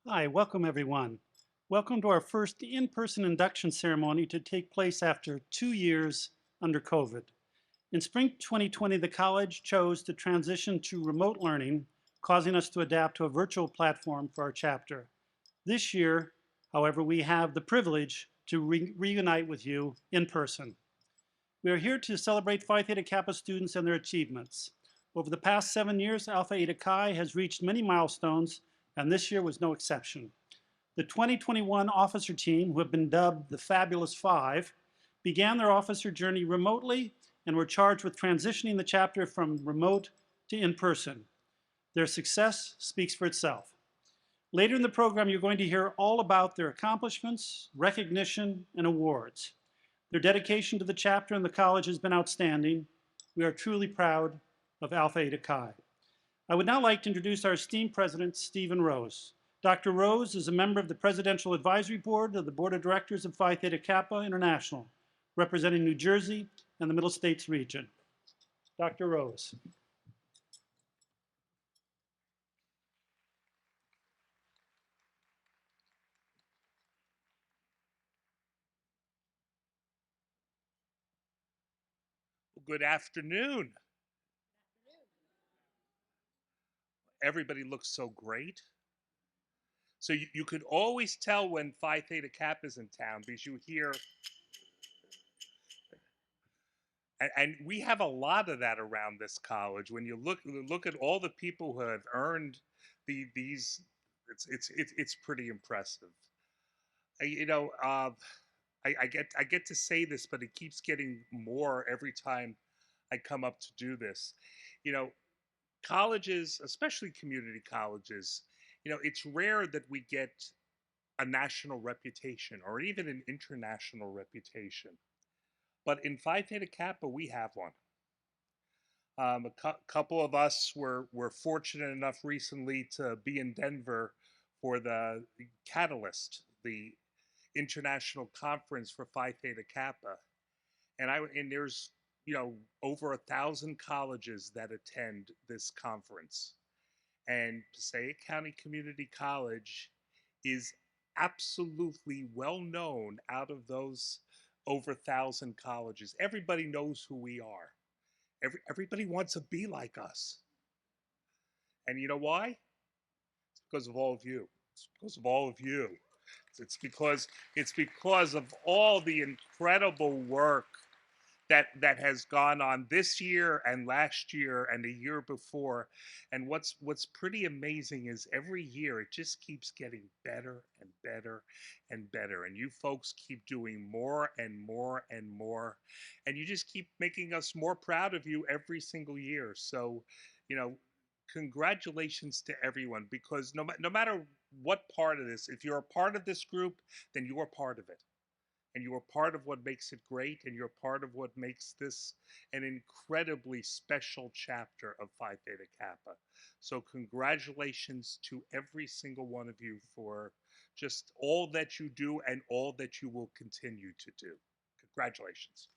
Hi, welcome everyone. Welcome to our first in-person induction ceremony to take place after 2 years under COVID. In spring 2020, the college chose to transition to remote learning, causing us to adapt to a virtual platform for our chapter. This year, however, we have the privilege to reunite with you in person. We are here to celebrate Phi Theta Kappa students and their achievements. Over the past 7 years, Alpha Eta Chi has reached many milestones, and this year was no exception. The 2021 officer team, who have been dubbed the Fabulous Five, began their officer journey remotely and were charged with transitioning the chapter from remote to in-person. Their success speaks for itself. Later in the program, you're going to hear all about their accomplishments, recognition, and awards. Their dedication to the chapter and the college has been outstanding. We are truly proud of Alpha Eta Chi. I would now like to introduce our esteemed president, Stephen Rose. Dr. Rose is a member of the Presidential Advisory Board of the Board of Directors of Phi Theta Kappa International, representing New Jersey and the Middle States region. Dr. Rose. Good afternoon. Everybody looks so great. So you could always tell when Phi Theta Kappa is in town because you hear, and we have a lot of that around this college. When you look at all the people who have earned these, it's pretty impressive. You know, I get to say this, but it keeps getting more every time I come up to do this. You know, colleges, especially community colleges, it's rare that we get a national reputation or even an international reputation. But in Phi Theta Kappa, we have one. Couple of us were fortunate enough recently to be in Denver for the Catalyst, the international conference for Phi Theta Kappa, and there's over 1,000 colleges that attend this conference. And Passaic County Community College is absolutely well known out of those over 1,000 colleges. Everybody knows who we are. Everybody wants to be like us. And you know why? It's because of all of you. It's because of all of you. It's because of all the incredible work that has gone on this year and last year and the year before. And what's pretty amazing is every year it just keeps getting better and better and better. And you folks keep doing more and more and more. And you just keep making us more proud of you every single year. So, you know, congratulations to everyone, because no matter what part of this, if you're a part of this group, then you are part of it, and you are part of what makes it great, and you're part of what makes this an incredibly special chapter of Phi Theta Kappa. So congratulations to every single one of you for just all that you do and all that you will continue to do. Congratulations.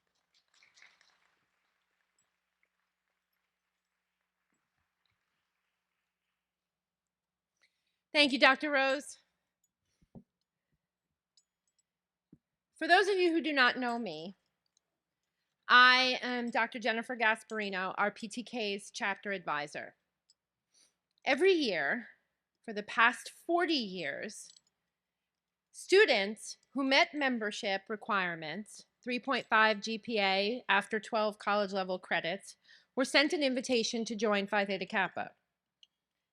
Thank you, Dr. Rose. For those of you who do not know me, I am Dr. Jennifer Gasparino, our PTK's chapter advisor. Every year, for the past 40 years, students who met membership requirements, 3.5 GPA after 12 college level credits, were sent an invitation to join Phi Theta Kappa.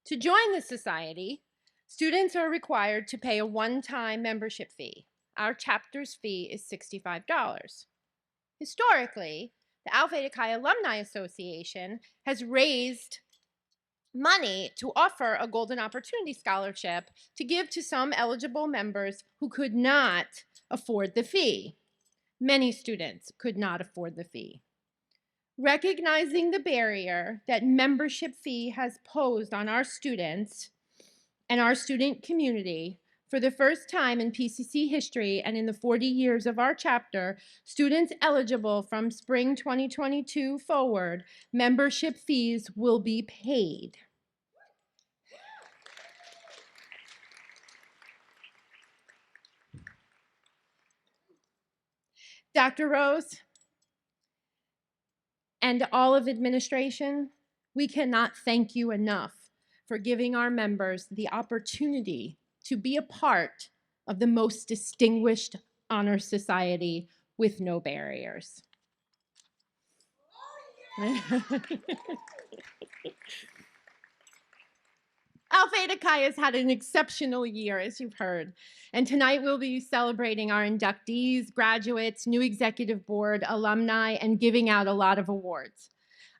To join the society, students are required to pay a one-time membership fee. Our chapter's fee is $65. Historically, the Alpha Theta Chi Alumni Association has raised money to offer a Golden Opportunity Scholarship to give to some eligible members who could not afford the fee. Many students could not afford the fee. Recognizing the barrier that membership fee has posed on our students and our student community, for the first time in PCC history and in the 40 years of our chapter, students eligible from spring 2022 forward, membership fees will be paid. Dr. Rose and all of administration, we cannot thank you enough for giving our members the opportunity to be a part of the most distinguished honor society with no barriers. Alpha Theta Chi has had an exceptional year, as you've heard. And tonight we'll be celebrating our inductees, graduates, new executive board, alumni, and giving out a lot of awards.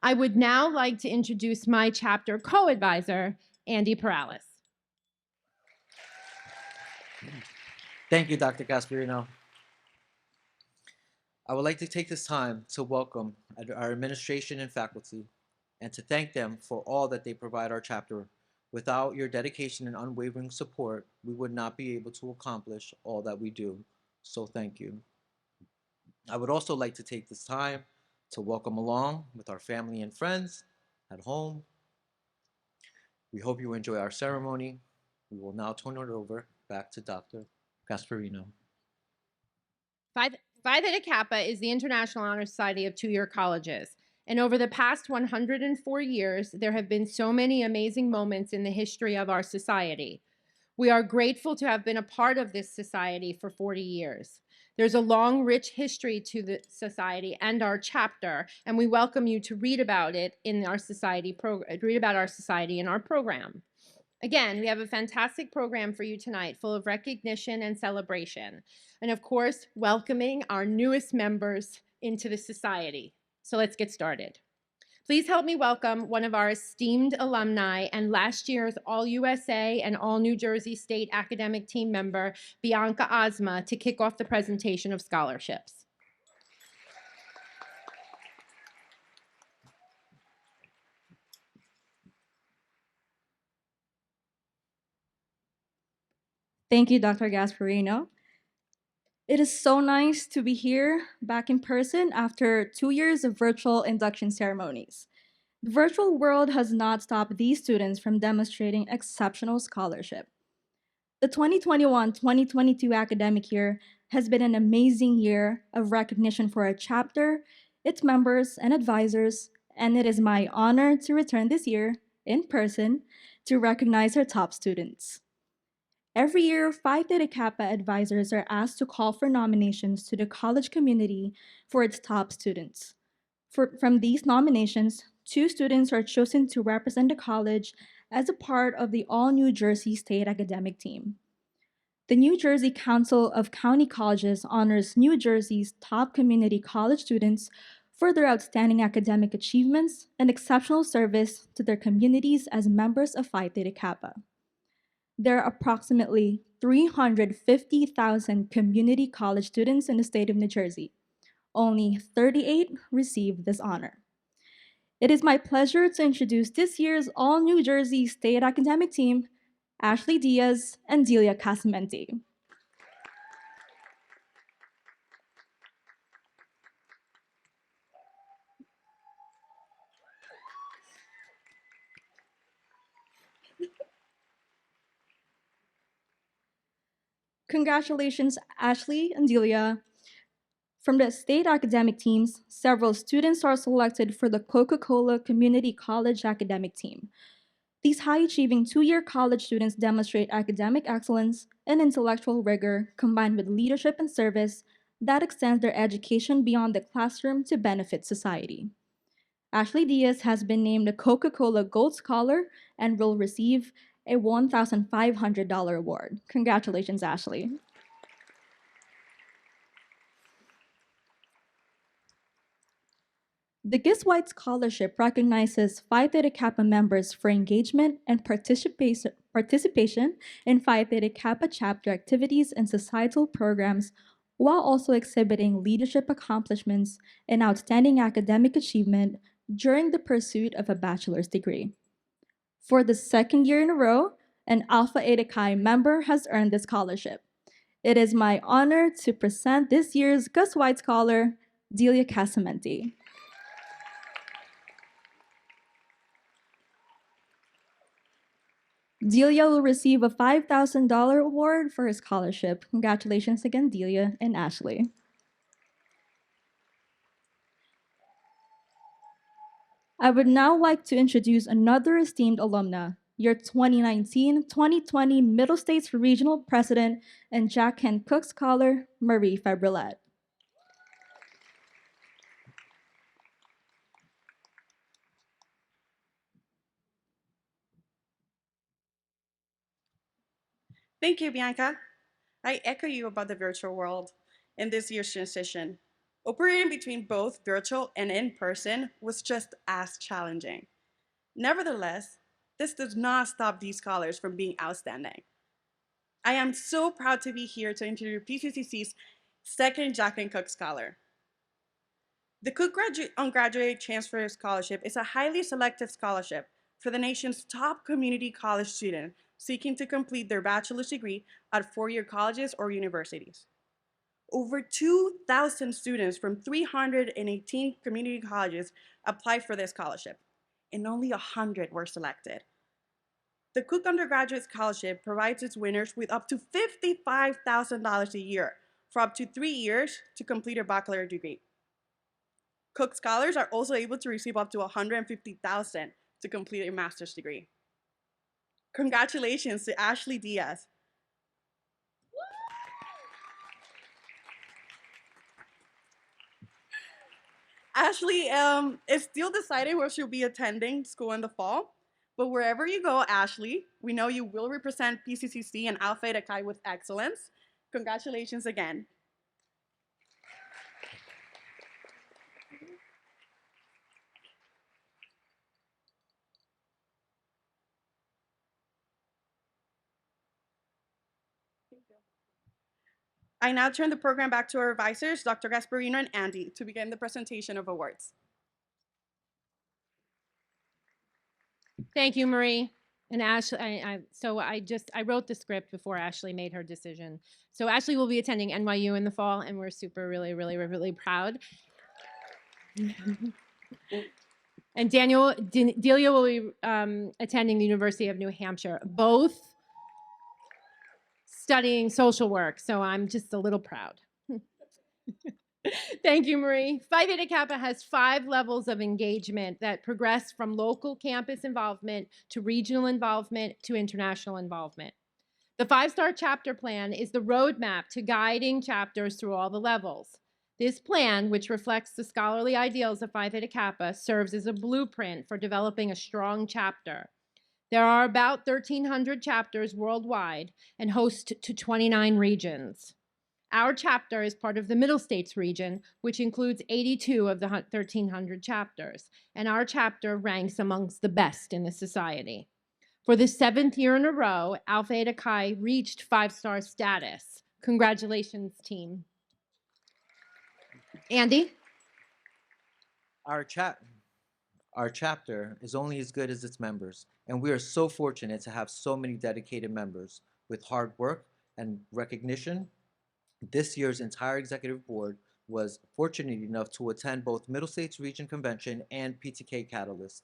I would now like to introduce my chapter co-advisor, Andy Perales. Thank you, Dr. Gasparino. I would like to take this time to welcome our administration and faculty and to thank them for all that they provide our chapter. Without your dedication and unwavering support, we would not be able to accomplish all that we do. So thank you. I would also like to take this time to welcome along with our family and friends at home. We hope you enjoy our ceremony. We will now turn it over back to Dr. Gasparino. Phi Theta Kappa is the International Honor Society of two-year colleges. And over the past 104 years, there have been so many amazing moments in the history of our society. We are grateful to have been a part of this society for 40 years. There's a long, rich history to the society and our chapter, and we welcome you to read about it in our society read about our society in our program. Again, we have a fantastic program for you tonight, full of recognition and celebration. And of course, welcoming our newest members into the society. So let's get started. Please help me welcome one of our esteemed alumni and last year's All-USA and All-New Jersey State academic team member, Bianca Ozma, to kick off the presentation of scholarships. Thank you, Dr. Gasparino. It is so nice to be here back in person after 2 years of virtual induction ceremonies. The virtual world has not stopped these students from demonstrating exceptional scholarship. The 2021-2022 academic year has been an amazing year of recognition for our chapter, its members and advisors, and it is my honor to return this year in person to recognize our top students. Every year, Phi Theta Kappa advisors are asked to call for nominations to the college community for its top students. From these nominations, 2 students are chosen to represent the college as a part of the All New Jersey State Academic Team. The New Jersey Council of County Colleges honors New Jersey's top community college students for their outstanding academic achievements and exceptional service to their communities as members of Phi Theta Kappa. There are approximately 350,000 community college students in the state of New Jersey. Only 38 receive this honor. It is my pleasure to introduce this year's All New Jersey State Academic Team, Ashley Diaz and Delia Casamenti. Congratulations, Ashley and Delia. From the state academic teams, several students are selected for the Coca-Cola Community College Academic Team. These high-achieving 2-year college students demonstrate academic excellence and intellectual rigor combined with leadership and service that extends their education beyond the classroom to benefit society. Ashley Diaz has been named a Coca-Cola Gold Scholar and will receive a $1,500 award. Congratulations, Ashley. The Gis White Scholarship recognizes Phi Theta Kappa members for engagement and participation in Phi Theta Kappa chapter activities and societal programs, while also exhibiting leadership accomplishments and outstanding academic achievement during the pursuit of a bachelor's degree. For the second year in a row, an Alpha Eta Chi member has earned this scholarship. It is my honor to present this year's Gus White Scholar, Delia Casamenti. Delia will receive a $5,000 award for her scholarship. Congratulations again, Delia and Ashley. I would now like to introduce another esteemed alumna, your 2019-2020 Middle States Regional President and Jack Kent Cook Scholar, Marie Fabrilette. Thank you, Bianca. I echo you about the virtual world in this year's transition. Operating between both virtual and in-person was just as challenging. Nevertheless, this does not stop these scholars from being outstanding. I am so proud to be here to introduce PCCC's second Jack and Cook Scholar. The Cook Undergraduate Transfer Scholarship is a highly selective scholarship for the nation's top community college students seeking to complete their bachelor's degree at four-year colleges or universities. Over 2,000 students from 318 community colleges applied for this scholarship, and only 100 were selected. The Cook Undergraduate Scholarship provides its winners with up to $55,000 a year for up to 3 years to complete a bachelor's degree. Cook scholars are also able to receive up to $150,000 to complete a master's degree. Congratulations to Ashley Diaz. Ashley is still deciding where she'll be attending school in the fall, but wherever you go, Ashley, we know you will represent PCCC and Alpha Eta Chi with excellence. Congratulations again. I now turn the program back to our advisors, Dr. Gasparino and Andy, to begin the presentation of awards. Thank you, Marie. And Ashley, I wrote the script before Ashley made her decision. So Ashley will be attending NYU in the fall, and we're super, really proud. And Delia will be attending the University of New Hampshire, both studying social work. So I'm just a little proud. Thank you, Marie. Phi Beta Kappa has 5 levels of engagement that progress from local campus involvement to regional involvement to international involvement. The 5-star chapter plan is the roadmap to guiding chapters through all the levels. This plan, which reflects the scholarly ideals of Phi Beta Kappa, serves as a blueprint for developing a strong chapter. There are about 1,300 chapters worldwide and host to 29 regions. Our chapter is part of the Middle States region, which includes 82 of the 1,300 chapters, and our chapter ranks amongst the best in the society. For the 7th year in a row, Alpha Eta Chi reached 5-star status. Congratulations, team. Andy? Our chapter is only as good as its members, and we are so fortunate to have so many dedicated members. With hard work and recognition, this year's entire executive board was fortunate enough to attend both Middle States Region Convention and PTK Catalyst.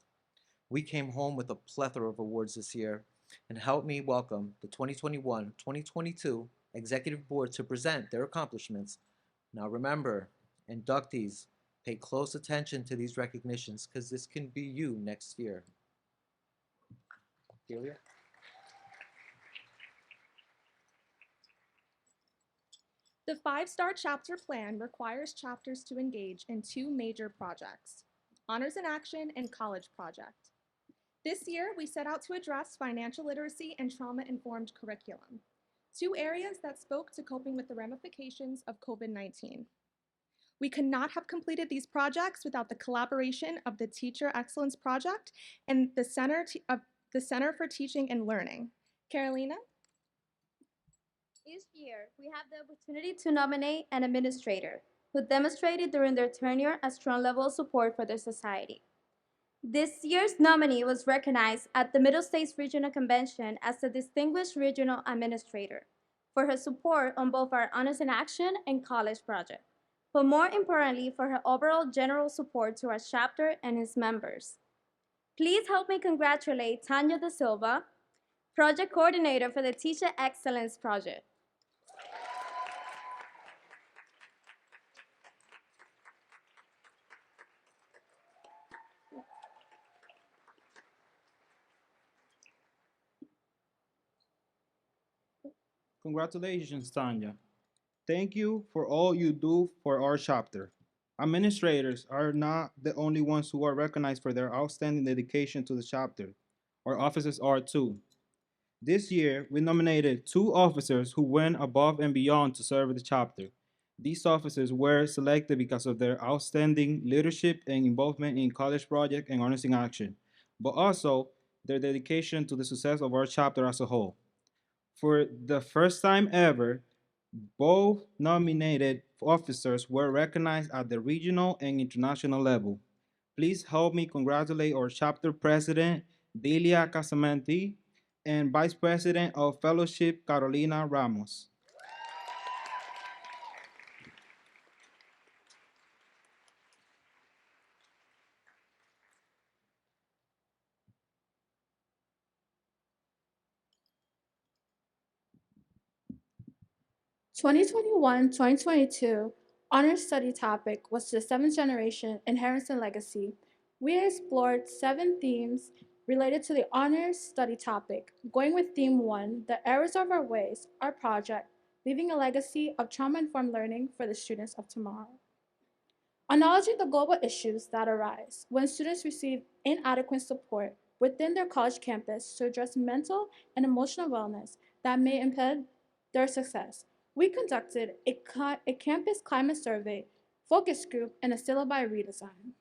We came home with a plethora of awards this year, and helped me welcome the 2021-2022 Executive Board to present their accomplishments. Now remember, inductees, pay close attention to these recognitions because this can be you next year. Delia? The 5-star chapter plan requires chapters to engage in 2 major projects, Honors in Action and College Project. This year, we set out to address financial literacy and trauma-informed curriculum, 2 areas that spoke to coping with the ramifications of COVID-19. We could not have completed these projects without the collaboration of the Teacher Excellence Project and the Center for Teaching and Learning. Carolina? Each year, we have the opportunity to nominate an administrator who demonstrated during their tenure a strong level of support for their society. This year's nominee was recognized at the Middle States Regional Convention as the Distinguished Regional Administrator for her support on both our Honors in Action and College Project, but more importantly for her overall general support to our chapter and its members. Please help me congratulate Tanya Da Silva, Project Coordinator for the Teacher Excellence Project. Congratulations, Tanya. Thank you for all you do for our chapter. Administrators are not the only ones who are recognized for their outstanding dedication to the chapter. Our officers are too. This year, we nominated 2 officers who went above and beyond to serve the chapter. These officers were selected because of their outstanding leadership and involvement in College Project and Honors in Action, but also their dedication to the success of our chapter as a whole. For the first time ever, both nominated officers were recognized at the regional and international level. Please help me congratulate our chapter president, Delia Casamenti, and vice president of fellowship, Carolina Ramos. The 2021-2022 honors study topic was the 7th generation inheritance and legacy. We explored 7 themes related to the honors study topic, going with theme 1, the errors of our ways, our project, leaving a legacy of trauma-informed learning for the students of tomorrow. Acknowledging the global issues that arise when students receive inadequate support within their college campus to address mental and emotional wellness that may impede their success. We conducted a campus climate survey, focus group, and a syllabi redesign.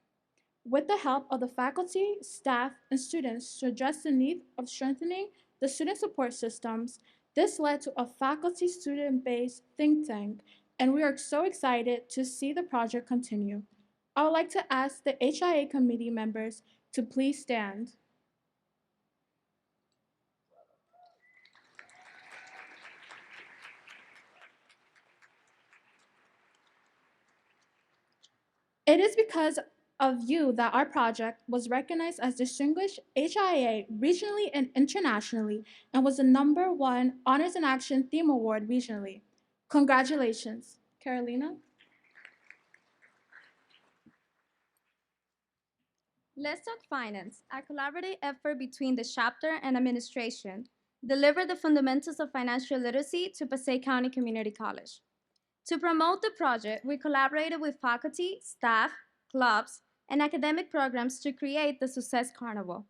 With the help of the faculty, staff, and students to address the need of strengthening the student support systems, this led to a faculty student-based think tank, and we are so excited to see the project continue. I would like to ask the HIA committee members to please stand. It is because of you that our project was recognized as Distinguished HIA regionally and internationally and was the #1 Honors in Action Theme Award regionally. Congratulations. Carolina? Let's Talk Finance, a collaborative effort between the chapter and administration, delivered the fundamentals of financial literacy to Passaic County Community College. To promote the project, we collaborated with faculty, staff, clubs, and academic programs to create the Success Carnival,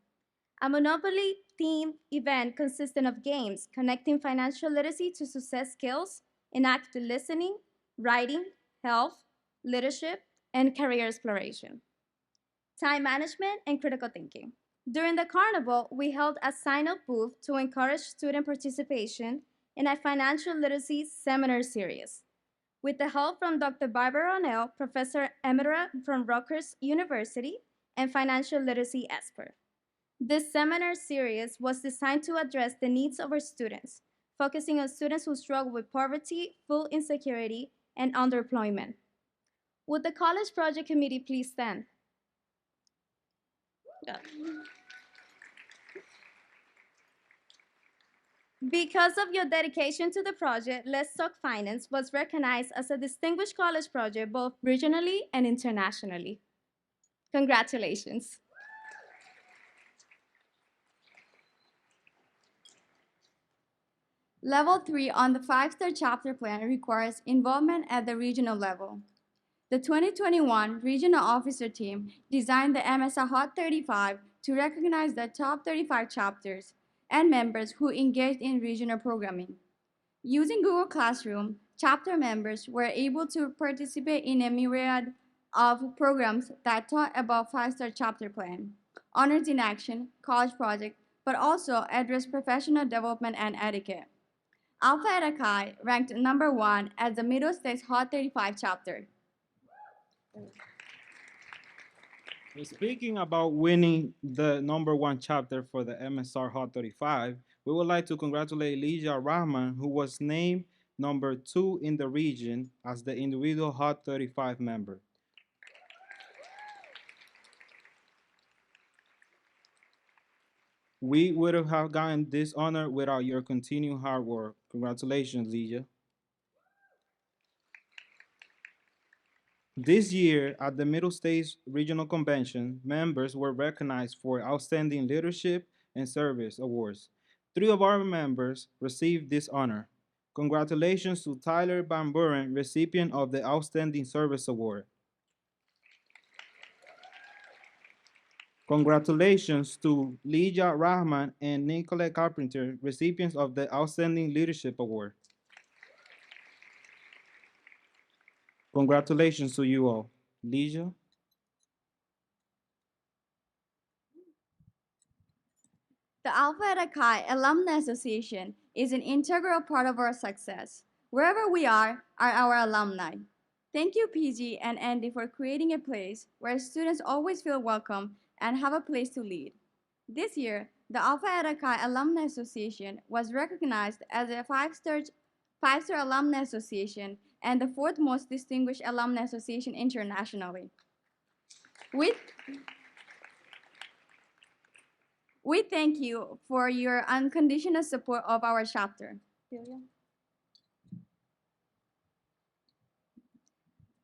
a Monopoly-themed event consisting of games connecting financial literacy to success skills in active listening, writing, health, leadership, and career exploration. Time management and critical thinking. During the carnival, we held a sign-up booth to encourage student participation in a financial literacy seminar series. With the help from Dr. Barbara O'Neill, Professor Emerita from Rutgers University, and financial literacy expert. This seminar series was designed to address the needs of our students, focusing on students who struggle with poverty, food insecurity, and underemployment. Would the College Project Committee please stand? Because of your dedication to the project, Let's Talk Finance was recognized as a distinguished college project both regionally and internationally. Congratulations. Level 3 on the 5-star chapter plan requires involvement at the regional level. The 2021 Regional Officer Team designed the MSR Hot 35 to recognize the top 35 chapters and members who engaged in regional programming. Using Google Classroom, chapter members were able to participate in a myriad of programs that taught about 5-star chapter plan, honors in action, college project, but also address professional development and etiquette. Alpha Eta Chi ranked number 1 as the Middle States Hot 35 chapter. Speaking about winning the #1 chapter for the MSR Hot 35, we would like to congratulate Lija Rahman, who was named number 2 in the region as the individual Hot 35 member. We would have gotten this honor without your continued hard work. Congratulations, Lija. This year, at the Middle States Regional Convention, members were recognized for Outstanding Leadership and Service Awards. 3 of our members received this honor. Congratulations to Tyler Van Buren, recipient of the Outstanding Service Award. Congratulations to Lija Rahman and Nicolette Carpenter, recipients of the Outstanding Leadership Award. Congratulations to you all. Lija? The Alpha Eta Chi Alumni Association is an integral part of our success. Wherever we are our alumni. Thank you, PG and Andy, for creating a place where students always feel welcome and have a place to lead. This year, the Alpha Eta Chi Alumni Association was recognized as a 5-star alumni association and the 4th most distinguished alumni association internationally. We thank you for your unconditional support of our chapter.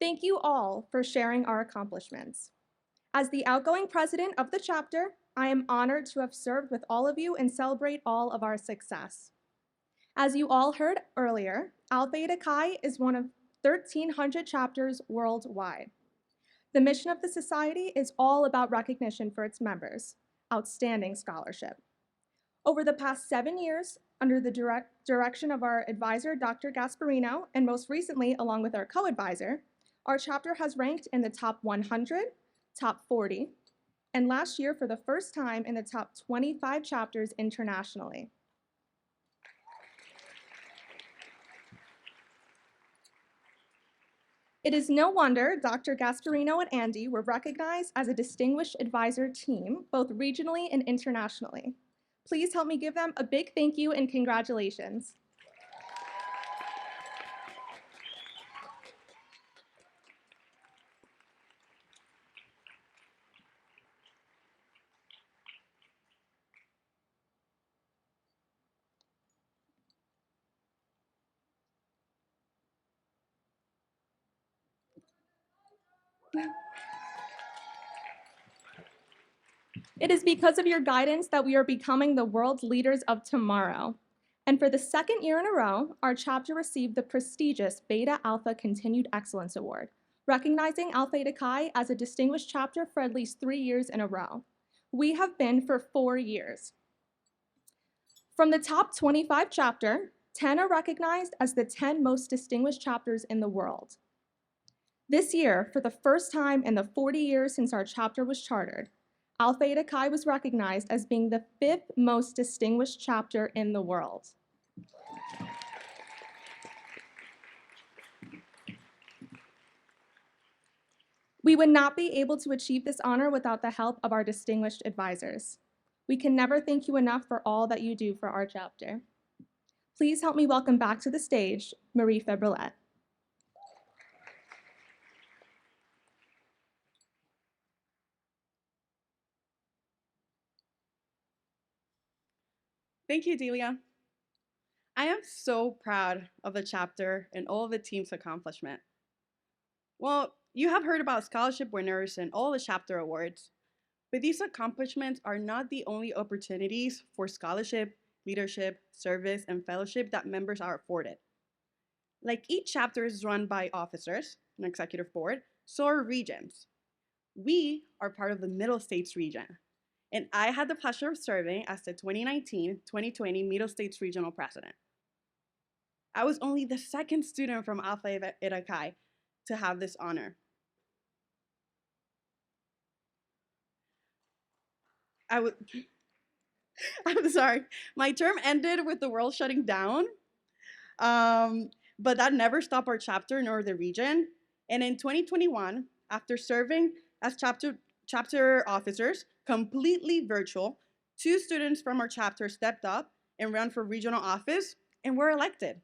Thank you all for sharing our accomplishments. As the outgoing president of the chapter, I am honored to have served with all of you and celebrate all of our success. As you all heard earlier, Alpha Eta Chi is one of 1,300 chapters worldwide. The mission of the society is all about recognition for its members, outstanding scholarship. Over the past 7 years, under the direction of our advisor, Dr. Gasparino, and most recently, along with our co-advisor, our chapter has ranked in the top 100, top 40, and last year for the first time in the top 25 chapters internationally. It is no wonder Dr. Gasparino and Andy were recognized as a distinguished advisor team, both regionally and internationally. Please help me give them a big thank you and congratulations. It is because of your guidance that we are becoming the world's leaders of tomorrow. And for the second year in a row, our chapter received the prestigious Beta Alpha Continued Excellence Award, recognizing Alpha Eta Chi as a distinguished chapter for at least 3 years in a row. We have been for 4 years. From the top 25 chapter, 10 are recognized as the 10 most distinguished chapters in the world. This year, for the first time in the 40 years since our chapter was chartered, Alpha Eta Chi was recognized as being the 5th most distinguished chapter in the world. We would not be able to achieve this honor without the help of our distinguished advisors. We can never thank you enough for all that you do for our chapter. Please help me welcome back to the stage Marie Febrelet. Thank you, Delia. I am so proud of the chapter and all of the team's accomplishment. Well, you have heard about scholarship winners and all the chapter awards, but these accomplishments are not the only opportunities for scholarship, leadership, service, and fellowship that members are afforded. Like each chapter is run by officers, an executive board, so are regions. We are part of the Middle States region, and I had the pleasure of serving as the 2019-2020 Middle States Regional President. I was only the second student from Alpha Eta Chi to have this honor. I'm sorry, my term ended with the world shutting down, but that never stopped our chapter nor the region. And in 2021, after serving as chapter officers, completely virtual, 2 students from our chapter stepped up and ran for regional office and were elected.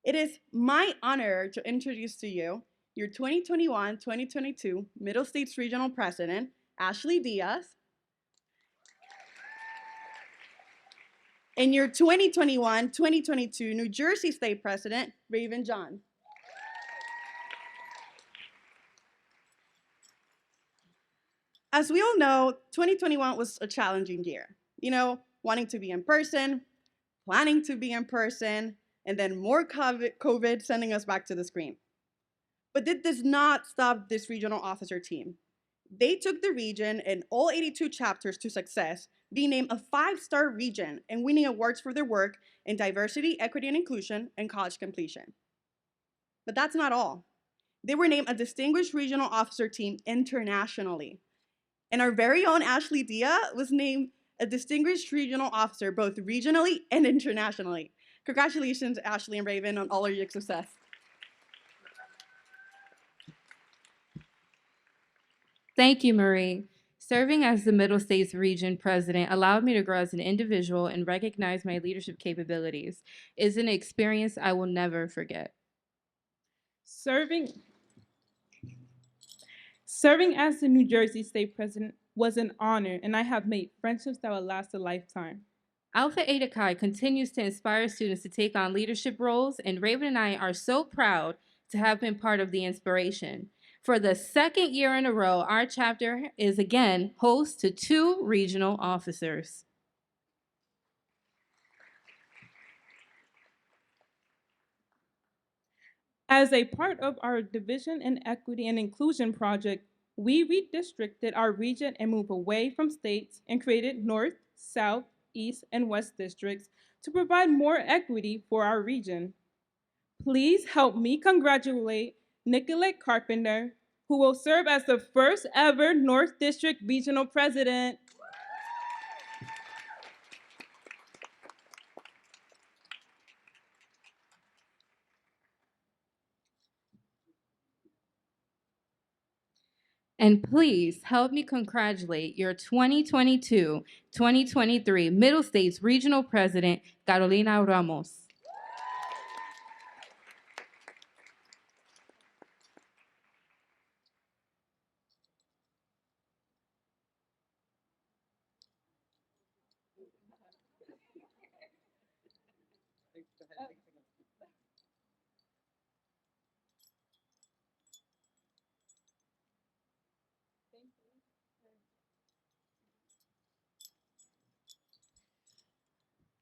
It is my honor to introduce to you your 2021-2022 Middle States Regional President, Ashley Diaz, and your 2021-2022 New Jersey State President, Raven John. As we all know, 2021 was a challenging year. You know, wanting to be in person, planning to be in person, and then more COVID sending us back to the screen. But that does not stop this regional officer team. They took the region and all 82 chapters to success, being named a 5-star region and winning awards for their work in diversity, equity, and inclusion and college completion. But that's not all. They were named a distinguished regional officer team internationally. And our very own Ashley Diaz was named a distinguished regional officer both regionally and internationally. Congratulations, Ashley and Raven, on all of your success. Thank you, Marie. Serving as the Middle States Region President allowed me to grow as an individual and recognize my leadership capabilities. It's an experience I will never forget. Serving as the New Jersey State President was an honor, and I have made friendships that will last a lifetime. Alpha Eta Chi continues to inspire students to take on leadership roles, and Raven and I are so proud to have been part of the inspiration. For the second year in a row, our chapter is again host to 2 regional officers. As a part of our Division in Equity and Inclusion project, we redistricted our region and moved away from states and created North, South, East, and West districts to provide more equity for our region. Please help me congratulate Nicolette Carpenter, who will serve as the first ever North District Regional President. And please help me congratulate your 2022-2023 Middle States Regional President, Carolina Ramos.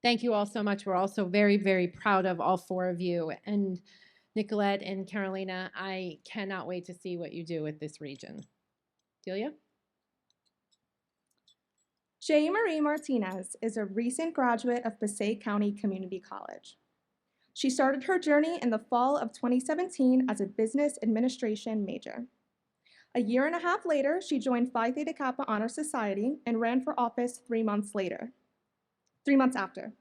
Thank you all so much. We're also very, very proud of all four of you. And Nicolette and Carolina, I cannot wait to see what you do with this region. Delia? J. Marie Martinez is a recent graduate of Passaic County Community College. She started her journey in the fall of 2017 as a business administration major. A year and a half later, she joined Phi Theta Kappa Honor Society and ran for office 3 months after.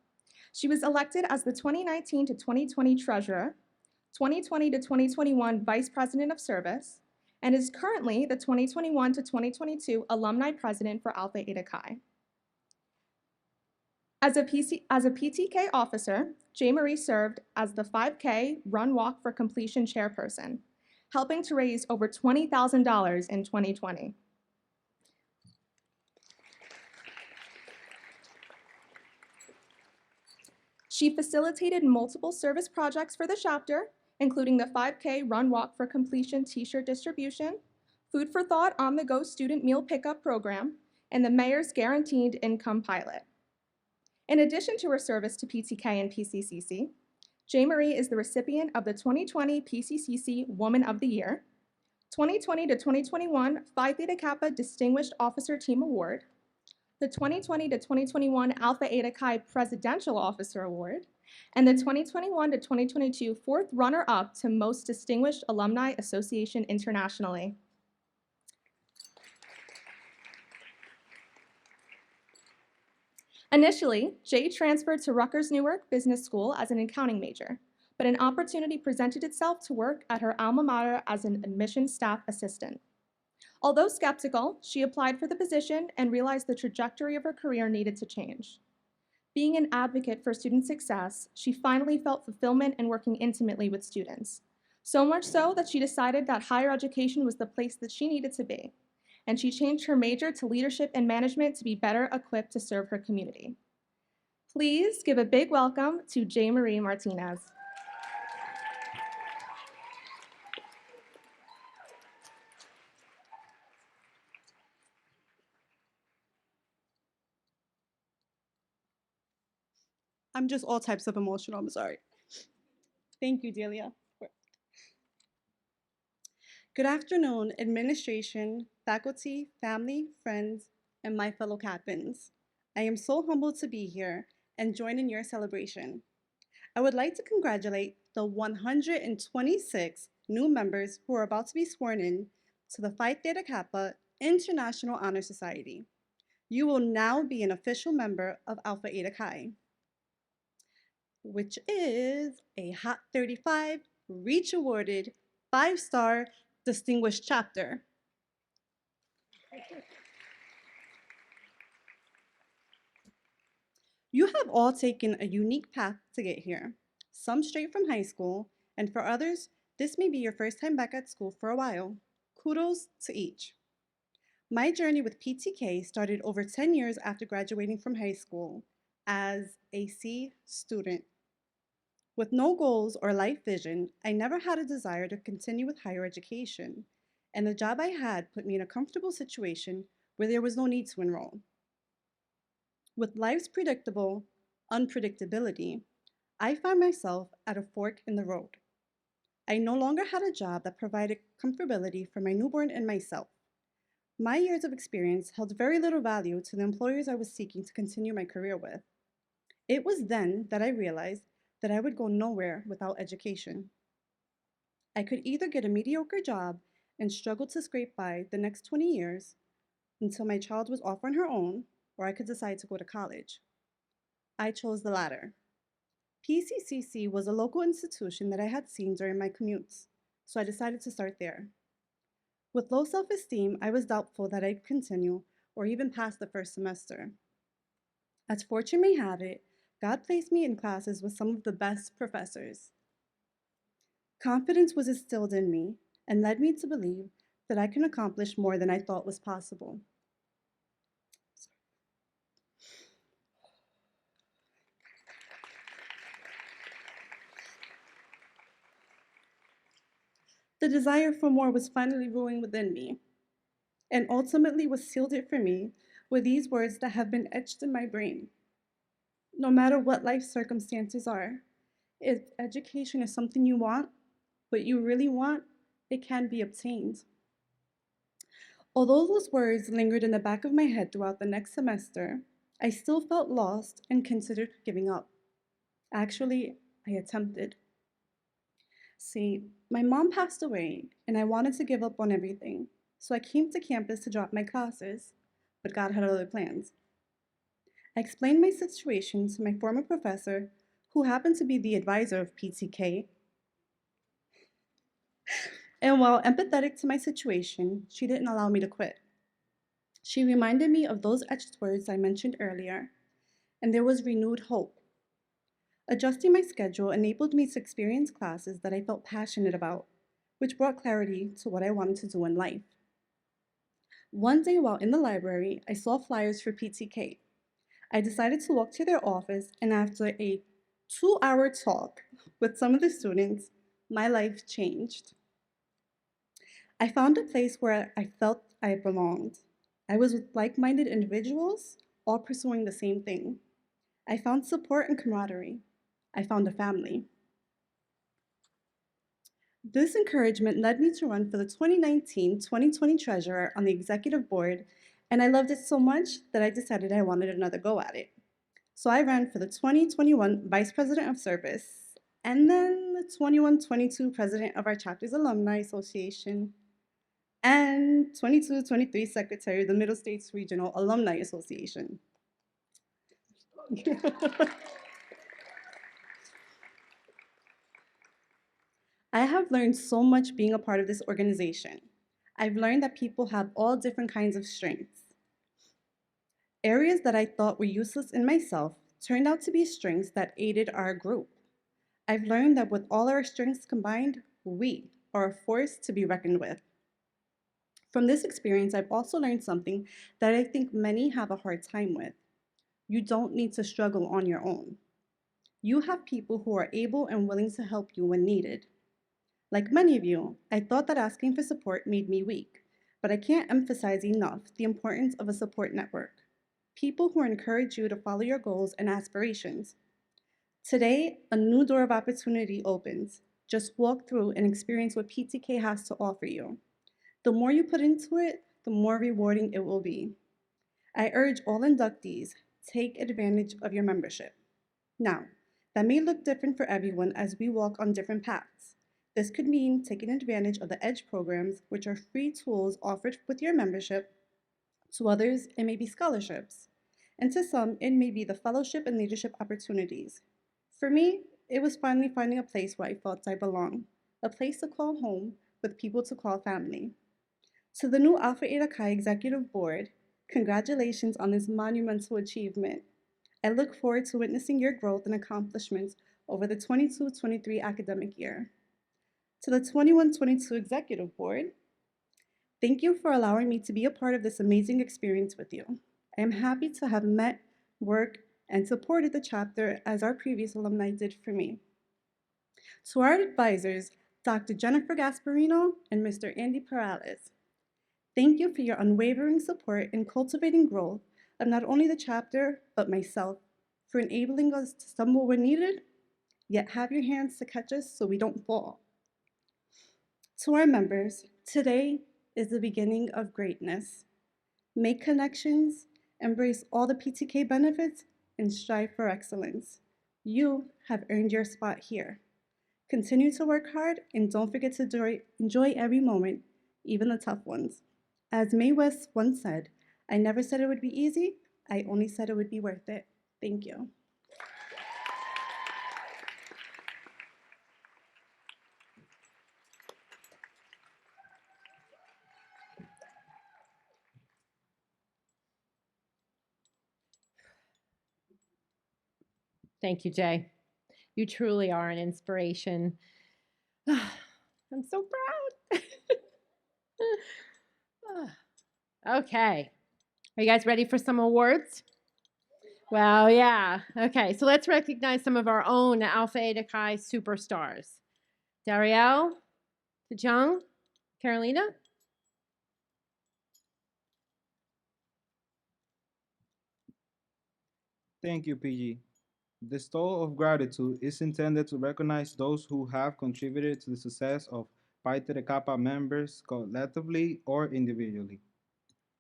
She was elected as the 2019 to 2020 treasurer, 2020 to 2021 vice president of service, and is currently the 2021 to 2022 alumni president for Alpha Eta Chi. As a PTK officer, J. Marie served as the 5K Run Walk for Completion chairperson, helping to raise over $20,000 in 2020. She facilitated multiple service projects for the chapter, including the 5K Run Walk for Completion t-shirt distribution, Food for Thought on-the-go student meal pickup program, and the Mayor's Guaranteed Income Pilot. In addition to her service to PTK and PCCC, J. Marie is the recipient of the 2020 PCCC Woman of the Year, 2020 to 2021 Phi Theta Kappa Distinguished Officer Team Award, the 2020 to 2021 Alpha Eta Chi Presidential Officer Award, and the 2021 to 2022 fourth runner-up to Most Distinguished Alumni Association internationally. Initially, Jay transferred to Rutgers Newark Business School as an accounting major, but an opportunity presented itself to work at her alma mater as an admissions staff assistant. Although skeptical, she applied for the position and realized the trajectory of her career needed to change. Being an advocate for student success, she finally felt fulfillment in working intimately with students, so much so that she decided that higher education was the place that she needed to be, and she changed her major to leadership and management to be better equipped to serve her community. Please give a big welcome to J. Marie Martinez. I'm just all types of emotional, I'm sorry. Thank you, Delia. Good afternoon, administration, faculty, family, friends, and my fellow Kappans. I am so humbled to be here and join in your celebration. I would like to congratulate the 126 new members who are about to be sworn in to the Phi Theta Kappa International Honor Society. You will now be an official member of Alpha Eta Chi, which is a Hot 35 Reach Awarded 5-star distinguished chapter. You have all taken a unique path to get here, some straight from high school, and for others, this may be your first time back at school for a while. Kudos to each. My journey with PTK started over 10 years after graduating from high school as a C student. With no goals or life vision, I never had a desire to continue with higher education, and the job I had put me in a comfortable situation where there was no need to enroll. With life's predictable unpredictability, I found myself at a fork in the road. I no longer had a job that provided comfortability for my newborn and myself. My years of experience held very little value to the employers I was seeking to continue my career with. It was then that I realized that I would go nowhere without education. I could either get a mediocre job and struggle to scrape by the next 20 years until my child was off on her own, or I could decide to go to college. I chose the latter. PCCC was a local institution that I had seen during my commutes, so I decided to start there. With low self-esteem, I was doubtful that I'd continue or even pass the first semester. As fortune may have it, God placed me in classes with some of the best professors. Confidence was instilled in me and led me to believe that I can accomplish more than I thought was possible. The desire for more was finally brewing within me, and ultimately what sealed it for me were these words that have been etched in my brain. no matter what life circumstances are. If education is something you want, what you really want, it can be obtained. Although those words lingered in the back of my head throughout the next semester, I still felt lost and considered giving up. Actually, I attempted. See, my mom passed away and I wanted to give up on everything, so I came to campus to drop my classes, but God had other plans. I explained my situation to my former professor, who happened to be the advisor of PTK. And while empathetic to my situation, she didn't allow me to quit. She reminded me of those etched words I mentioned earlier, and there was renewed hope. Adjusting my schedule enabled me to experience classes that I felt passionate about, which brought clarity to what I wanted to do in life. One day while in the library, I saw flyers for PTK. I decided to walk to their office, and after a 2-hour talk with some of the students, my life changed. I found a place where I felt I belonged. I was with like-minded individuals, all pursuing the same thing. I found support and camaraderie. I found a family. This encouragement led me to run for the 2019-2020 treasurer on the executive board, and I loved it so much that I decided I wanted another go at it. So I ran for the 2021 vice president of service, and then the 21-22 president of our chapter's Alumni Association, and 22-23 secretary of the Middle States Regional Alumni Association. I have learned so much being a part of this organization. I've learned that people have all different kinds of strengths. Areas that I thought were useless in myself turned out to be strengths that aided our group. I've learned that with all our strengths combined, we are a force to be reckoned with. From this experience, I've also learned something that I think many have a hard time with. You don't need to struggle on your own. You have people who are able and willing to help you when needed. Like many of you, I thought that asking for support made me weak, but I can't emphasize enough the importance of a support network. People who encourage you to follow your goals and aspirations. Today, a new door of opportunity opens. Just walk through and experience what PTK has to offer you. The more you put into it, the more rewarding it will be. I urge all inductees, take advantage of your membership. Now, that may look different for everyone as we walk on different paths. This could mean taking advantage of the EDGE programs, which are free tools offered with your membership. To others, it may be scholarships. And to some, it may be the fellowship and leadership opportunities. For me, it was finally finding a place where I felt I belong, a place to call home with people to call family. To the new Alpha Eta Chi Executive Board, congratulations on this monumental achievement. I look forward to witnessing your growth and accomplishments over the 22-23 academic year. To the 21-22 Executive Board, thank you for allowing me to be a part of this amazing experience with you. I am happy to have met, worked, and supported the chapter as our previous alumni did for me. To our advisors, Dr. Jennifer Gasparino and Mr. Andy Perales, thank you for your unwavering support in cultivating growth of not only the chapter, but myself, for enabling us to stumble when needed, yet have your hands to catch us so we don't fall. To our members, today is the beginning of greatness. Make connections, embrace all the PTK benefits, and strive for excellence. You have earned your spot here. Continue to work hard and don't forget to enjoy every moment, even the tough ones. As Mae West once said, I never said it would be easy, I only said it would be worth it. Thank you. Thank you, Jay. You truly are an inspiration. I'm so proud. Okay. Are you guys ready for some awards? Well, yeah. Okay, so let's recognize some of our own Alpha Eta Chi superstars. Darielle, Jung, Carolina. Thank you, PG. The stole of gratitude is intended to recognize those who have contributed to the success of Pi Theta Kappa members collectively or individually.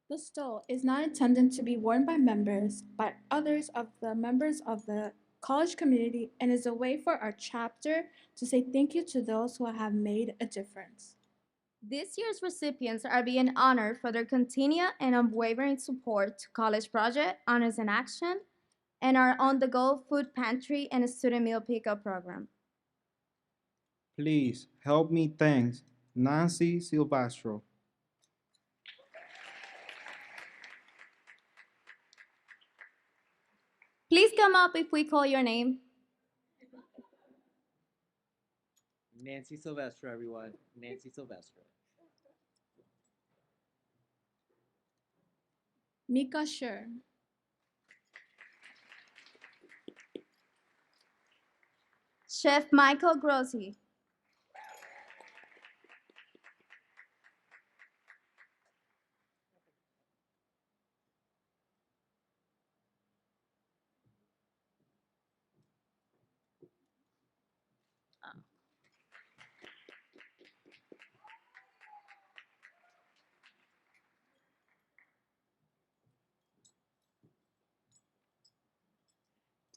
The stole is not intended to be worn by members, but others of the members of the college community, and is a way for our chapter to say thank you to those who have made a difference. This year's recipients are being honored for their continued and unwavering support to College Project, Honors in Action, and our on-the-go food pantry and student meal pickup program. Please help me thank Nancy Silvastro, Please come up if we call your name. Nancy Silvestro, everyone. Nancy Silvestro. Mika Sher, Chef Michael Grossi.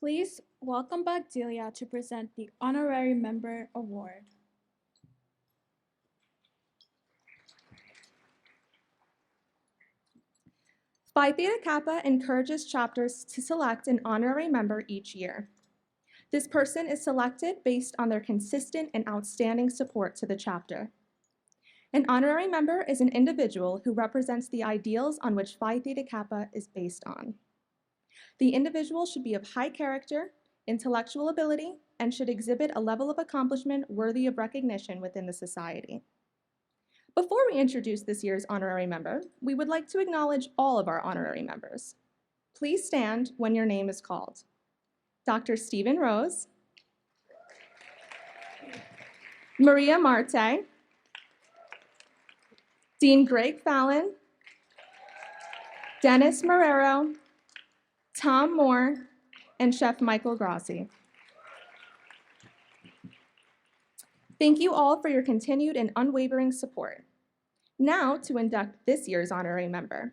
please welcome back Delia to present the Honorary Member Award. Phi Theta Kappa encourages chapters to select an honorary member each year. This person is selected based on their consistent and outstanding support to the chapter. An honorary member is an individual who represents the ideals on which Phi Theta Kappa is based on. The individual should be of high character, intellectual ability, and should exhibit a level of accomplishment worthy of recognition within the society. Before we introduce this year's honorary member, we would like to acknowledge all of our honorary members. Please stand when your name is called. Dr. Stephen Rose, Maria Marte, Dean Greg Fallon, Dennis Marrero, Tom Moore, and Chef Michael Grossi. Thank you all for your continued and unwavering support. Now to induct this year's honorary member.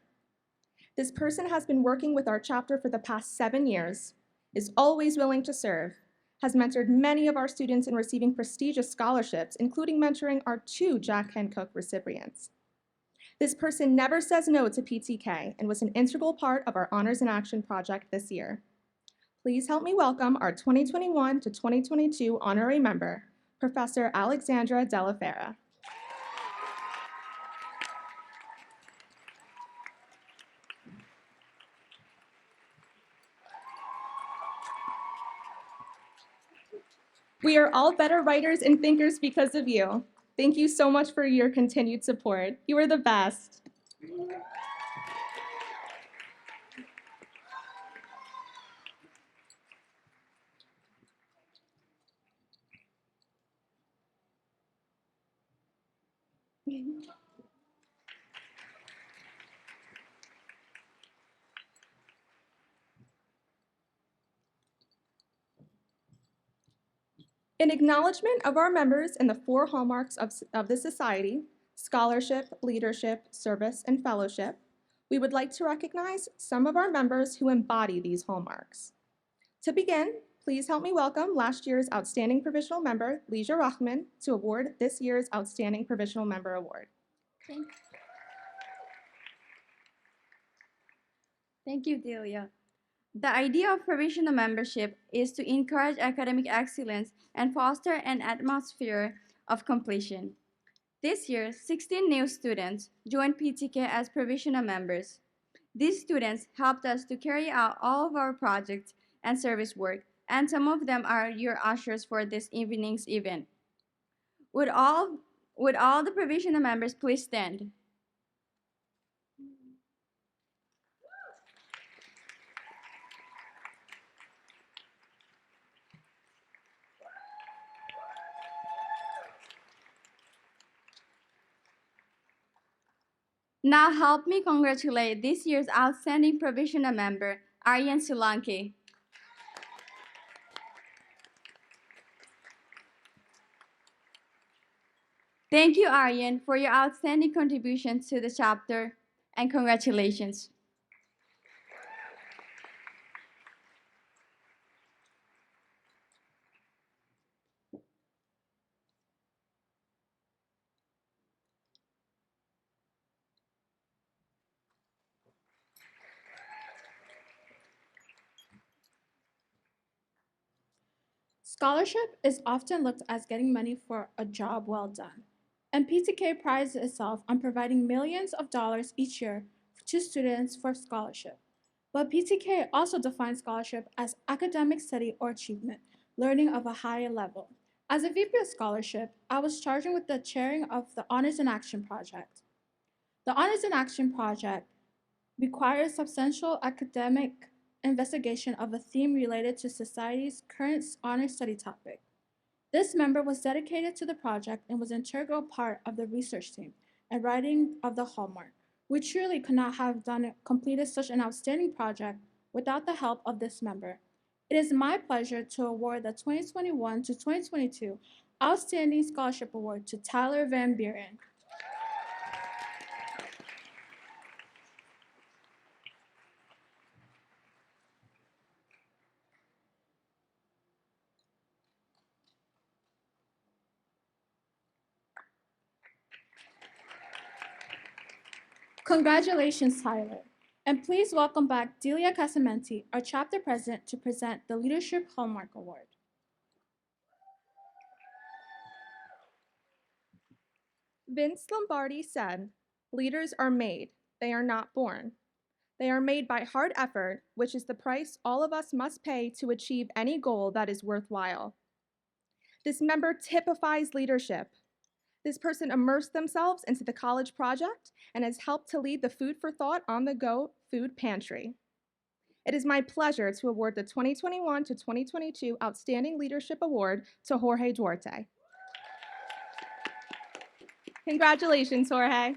This person has been working with our chapter for the past 7 years, is always willing to serve, has mentored many of our students in receiving prestigious scholarships, including mentoring our 2 Jack Hancock recipients. This person never says no to PTK and was an integral part of our Honors in Action project this year. Please help me welcome our 2021 to 2022 honorary member, Professor Alexandra Della Fera. We are all better writers and thinkers because of you. Thank you so much for your continued support. You are the best. In acknowledgement of our members and the 4 hallmarks of the society, scholarship, leadership, service, and fellowship, we would like to recognize some of our members who embody these hallmarks. To begin, please help me welcome last year's Outstanding Provisional Member, Leisha Rahman, to award this year's Outstanding Provisional Member Award. Thank you, Delia. The idea of provisional membership is to encourage academic excellence and foster an atmosphere of completion. This year, 16 new students joined PTK as provisional members. These students helped us to carry out all of our projects and service work, and some of them are your ushers for this evening's event. Would all the provisional members please stand? Now help me congratulate this year's outstanding provisional member, Aryan Solanki. Thank you, Aryan, for your outstanding contribution to the chapter, and congratulations. Scholarship is often looked as getting money for a job well done, and PTK prides itself on providing millions of dollars each year to students for scholarship. But PTK also defines scholarship as academic study or achievement, learning of a higher level. As a VP of scholarship, I was charged with the chairing of the Honors in Action project. The Honors in Action project requires substantial academic investigation of a theme related to society's current honor study topic. This member was dedicated to the project and was an integral part of the research team and writing of the hallmark. We truly could not have completed such an outstanding project without the help of this member. It is my pleasure to award the 2021 to 2022 Outstanding Scholarship Award to Tyler Van Buren. Congratulations, Tyler. And please welcome back Delia Casamenti, our chapter president, to present the Leadership Hallmark Award. Vince Lombardi said, "Leaders are made, they are not born. They are made by hard effort, which is the price all of us must pay to achieve any goal that is worthwhile." This member typifies leadership. This person immersed themselves into the college project and has helped to lead the Food for Thought on the Go food pantry. It is my pleasure to award the 2021 to 2022 Outstanding Leadership Award to Jorge Duarte. Congratulations, Jorge.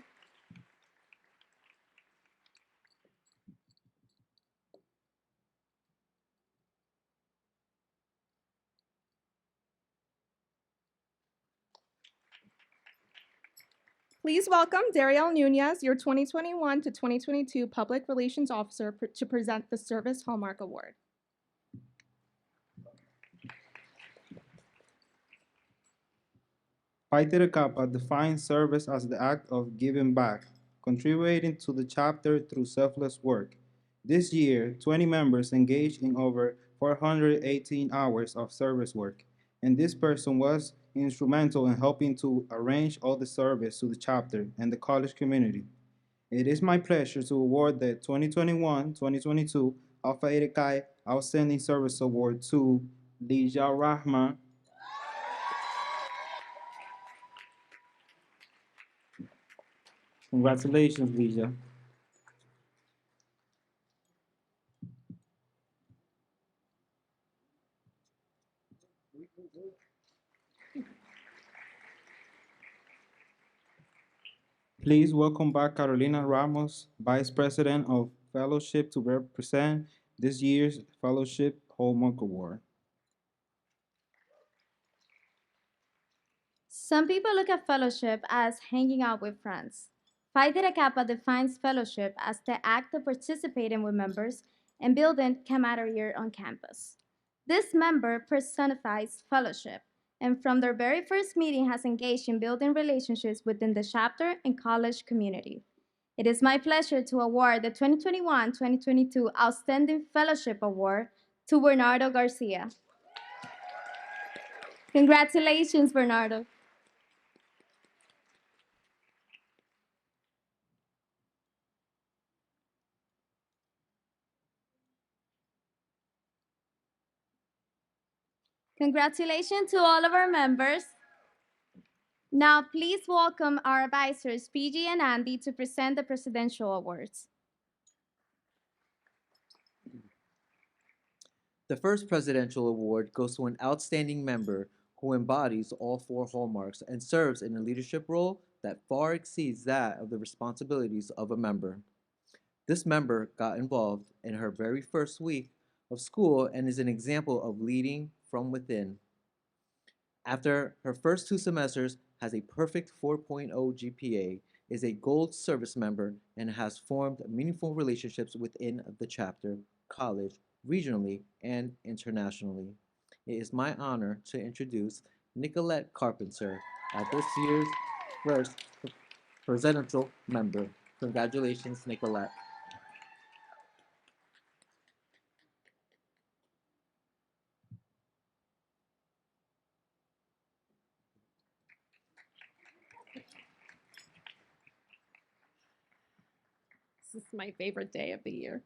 Please welcome Dariel Nunez, your 2021 to 2022 Public Relations Officer, to present the Service Hallmark Award. Phi Theta Kappa defines service as the act of giving back, contributing to the chapter through selfless work. This year, 20 members engaged in over 418 hours of service work, and this person was instrumental in helping to arrange all the service to the chapter and the college community. It is my pleasure to award the 2021-2022 Alpha Eta Chi Outstanding Service Award to Lija Rahman. Congratulations, Lija. Please welcome back Carolina Ramos, Vice President of Fellowship, to represent this year's Fellowship Hallmark Award. Some people look at fellowship as hanging out with friends. Phi Theta Kappa defines fellowship as the act of participating with members and building camaraderie on campus. This member personifies fellowship, and from their very first meeting has engaged in building relationships within the chapter and college community. It is my pleasure to award the 2021-2022 Outstanding Fellowship Award to Bernardo Garcia. Congratulations, Bernardo. Congratulations to all of our members. Now, please welcome our advisors, PG and Andy, to present the Presidential Awards. The first Presidential Award goes to an outstanding member who embodies all four hallmarks and serves in a leadership role that far exceeds that of the responsibilities of a member. This member got involved in her very first week of school and is an example of leading from within. After her first 2 semesters has a perfect 4.0 GPA, is a gold service member, and has formed meaningful relationships within the chapter, college, regionally, and internationally. It is my honor to introduce Nicolette Carpenter as this year's first presidential member. Congratulations, Nicolette. This is my favorite day of the year.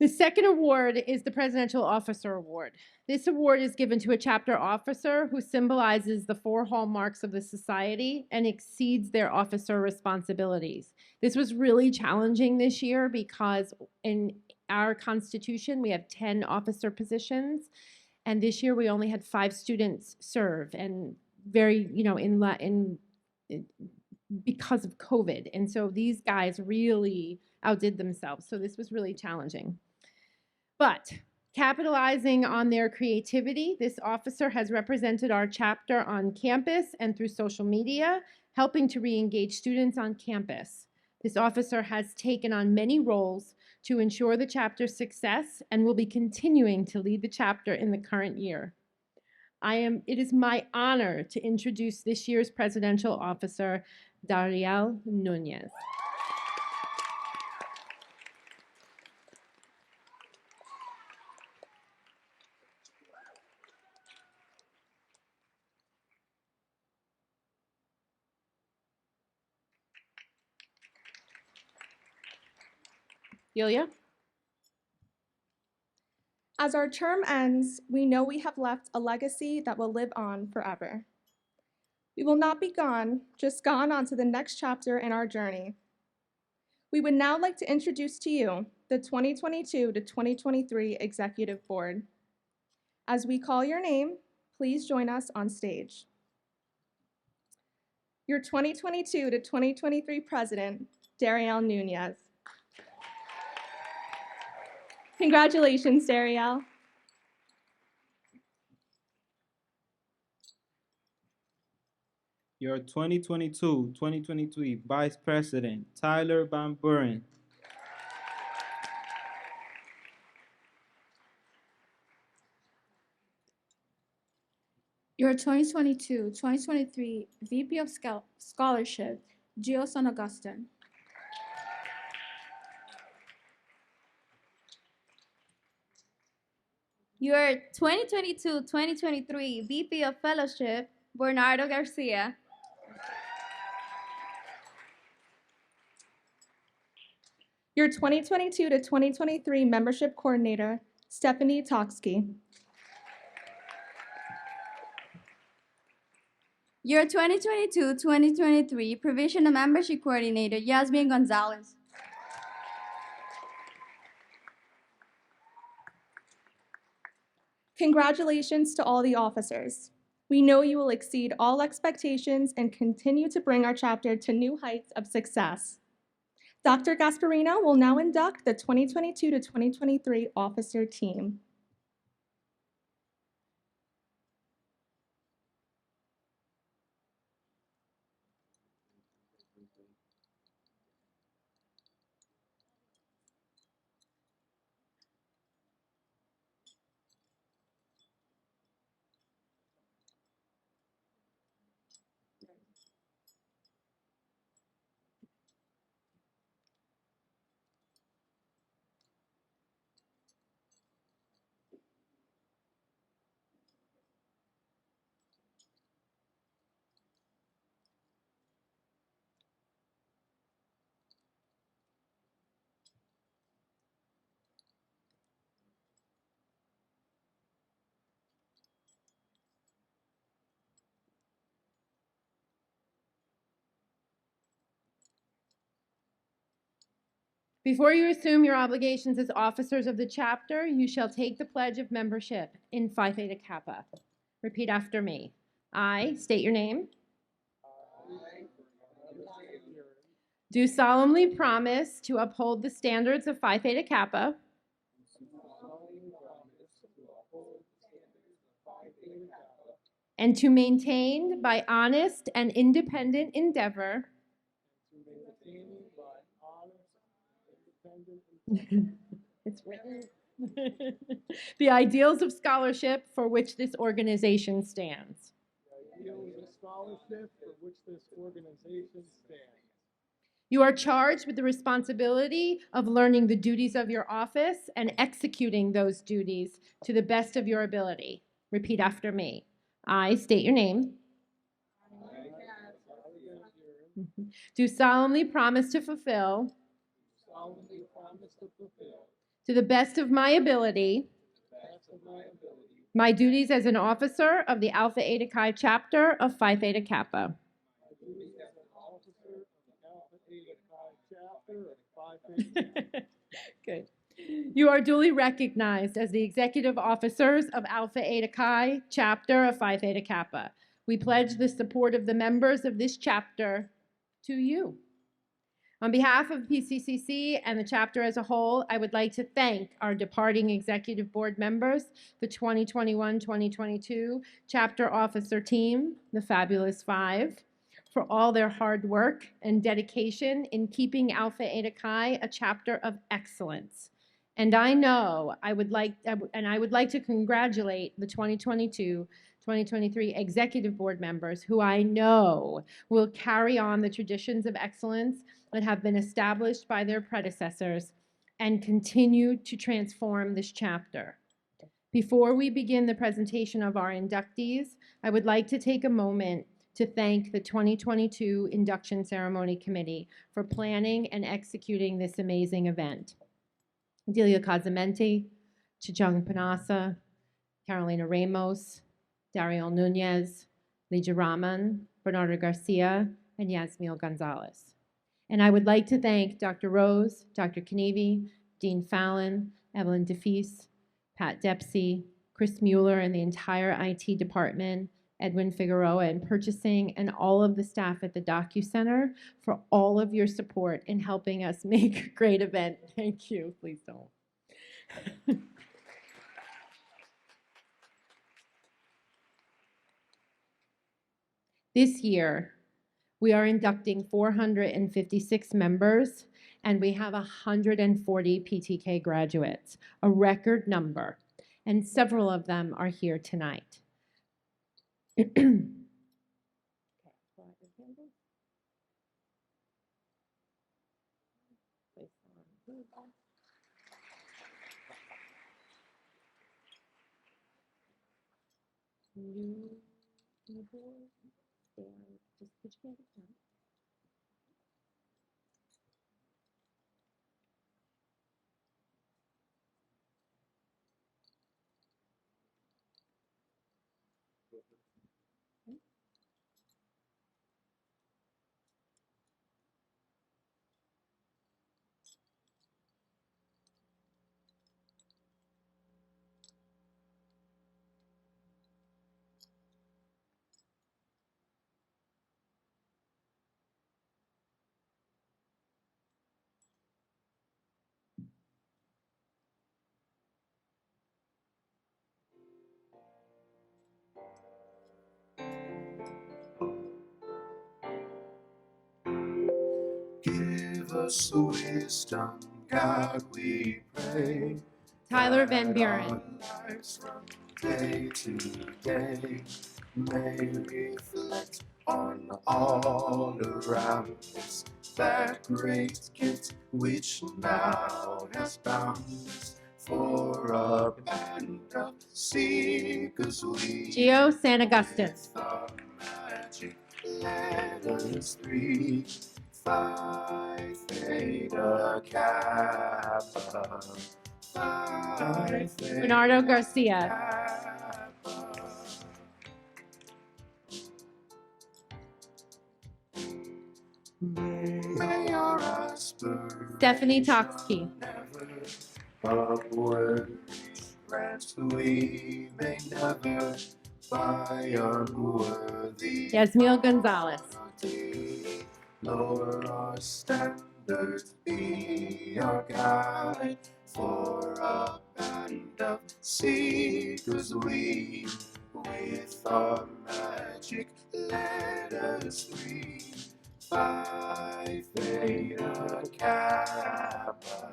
The second award is the Presidential Officer Award. This award is given to a chapter officer who symbolizes the 4 hallmarks of the society and exceeds their officer responsibilities. This was really challenging this year because in our Constitution, we have 10 officer positions, and this year we only had 5 students serve, and very, because of COVID. And so these guys really outdid themselves. So this was really challenging. But capitalizing on their creativity, this officer has represented our chapter on campus and through social media, helping to re-engage students on campus. This officer has taken on many roles to ensure the chapter's success and will be continuing to lead the chapter in the current year. It is my honor to introduce this year's presidential officer, Dariel Nunez. Yulia? As our term ends, we know we have left a legacy that will live on forever. We will not be gone, just gone on to the next chapter in our journey. We would now like to introduce to you the 2022 to 2023 Executive Board. As we call your name, please join us on stage. Your 2022 to 2023 President, Dariel Nunez. Congratulations, Dariel. Your 2022-2023 Vice President, Tyler Van Buren. Your 2022-2023 VP of Scholarship, Gio San Augustin. Your 2022-2023 VP of Fellowship, Bernardo Garcia. Your 2022 to 2023 Membership Coordinator, Stephanie Toksky. Your 2022-2023 Provisional Membership Coordinator, Yasmin Gonzalez. Congratulations to all the officers. We know you will exceed all expectations and continue to bring our chapter to new heights of success. Dr. Gasparino will now induct the 2022 to 2023 officer team. Before you assume your obligations as officers of the chapter, you shall take the pledge of membership in Phi Theta Kappa. Repeat after me. I state your name. Do solemnly promise to uphold the standards of Phi Theta Kappa and to maintain by honest and independent endeavor it's written the ideals of scholarship for which this organization stands. You are charged with the responsibility of learning the duties of your office and executing those duties to the best of your ability. Repeat after me. I state your name. Do solemnly promise to fulfill to the best of my ability my duties as an officer of the Alpha Eta Chi chapter of Phi Theta Kappa. Good. You are duly recognized as the executive officers of Alpha Eta Chi chapter of Phi Theta Kappa. We pledge the support of the members of this chapter to you. On behalf of PCCC and the chapter as a whole, I would like to thank our departing executive board members, the 2021-2022 chapter officer team, the Fabulous Five, for all their hard work and dedication in keeping Alpha Eta Chi a chapter of excellence. And I would like to congratulate the 2022-2023 executive board members who I know will carry on the traditions of excellence that have been established by their predecessors and continue to transform this chapter. Before we begin the presentation of our inductees, I would like to take a moment to thank the 2022 Induction Ceremony Committee for planning and executing this amazing event. Delia Casamenti, Chichung Panasa, Carolina Ramos, Daryl Nunez, Lija Raman, Bernardo Garcia, and Yasmiel Gonzalez. And I would like to thank Dr. Rose, Dr. Knievi, Dean Fallon, Evelyn DeFeese, Pat Dempsey, Chris Mueller, and the entire IT department, Edwin Figueroa in purchasing, and all of the staff at the DocuCenter for all of your support in helping us make a great event. Thank you. Please don't. This year, we are inducting 456 members, and we have 140 PTK graduates, a record number, and several of them are here tonight. Give us wisdom, God, we pray. Tyler Van Buren. From day to day may reflect on all around us. That great gift which now has bound us for a band of seekers we. Gio San Agustin. Magic letters 3, Phi Theta Kappa. Phi Theta Bernardo Garcia. Kappa. May our aspirations Stephanie Toksky. upward grant we may never by unworthy Yasmiel Gonzalez. lower our standards, be our guide for a band of seekers we with our magic letters 3, Phi Theta Kappa,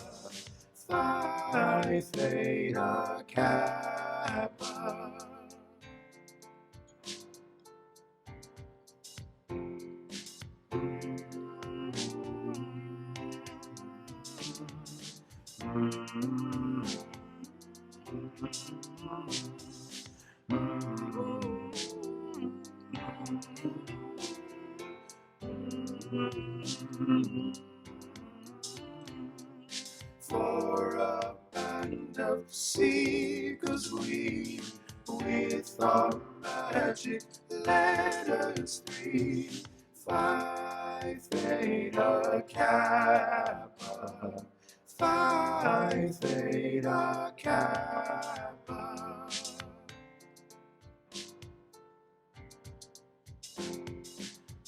Phi Theta Kappa. For a band of seekers we, with our magic letters 3, Phi Theta Kappa, Phi Theta Kappa.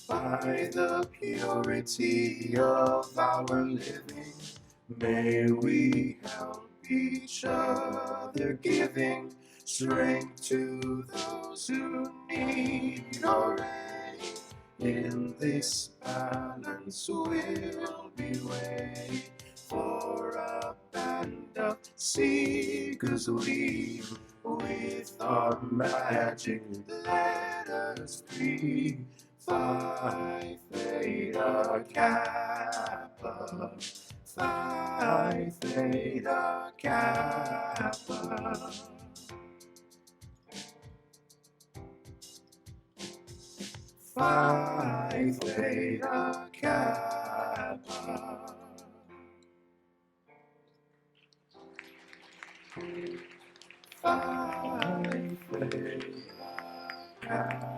By the purity of our living, may we help each other, giving strength to those who need already. In this balance will be way for a band of seekers we, with our magic letters 3, Phi Theta Kappa, Phi Theta Kappa. Phi Theta Kappa. Phi Theta Kappa.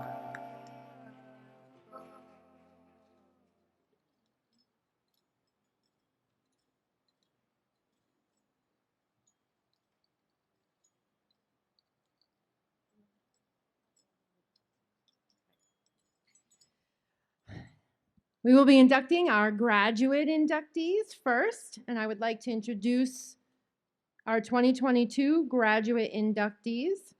We will be inducting our graduate inductees first, and I would like to introduce our 2022 graduate inductees.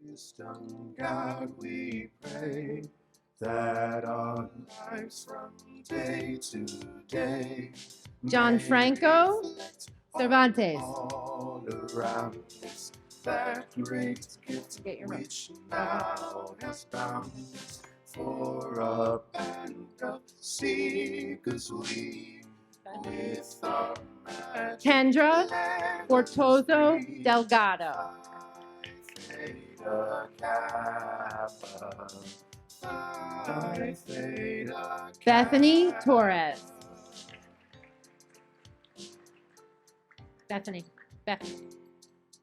Wisdom, God, we pray that our lives from day to day John Franco Cervantes. all around us, that great gift which now has bound us. For a band of seekers we, with our magic Kendra Fortoso letters Delgado. Theta Kappa, Phi Theta Bethany Kappa. Torres. Bethany.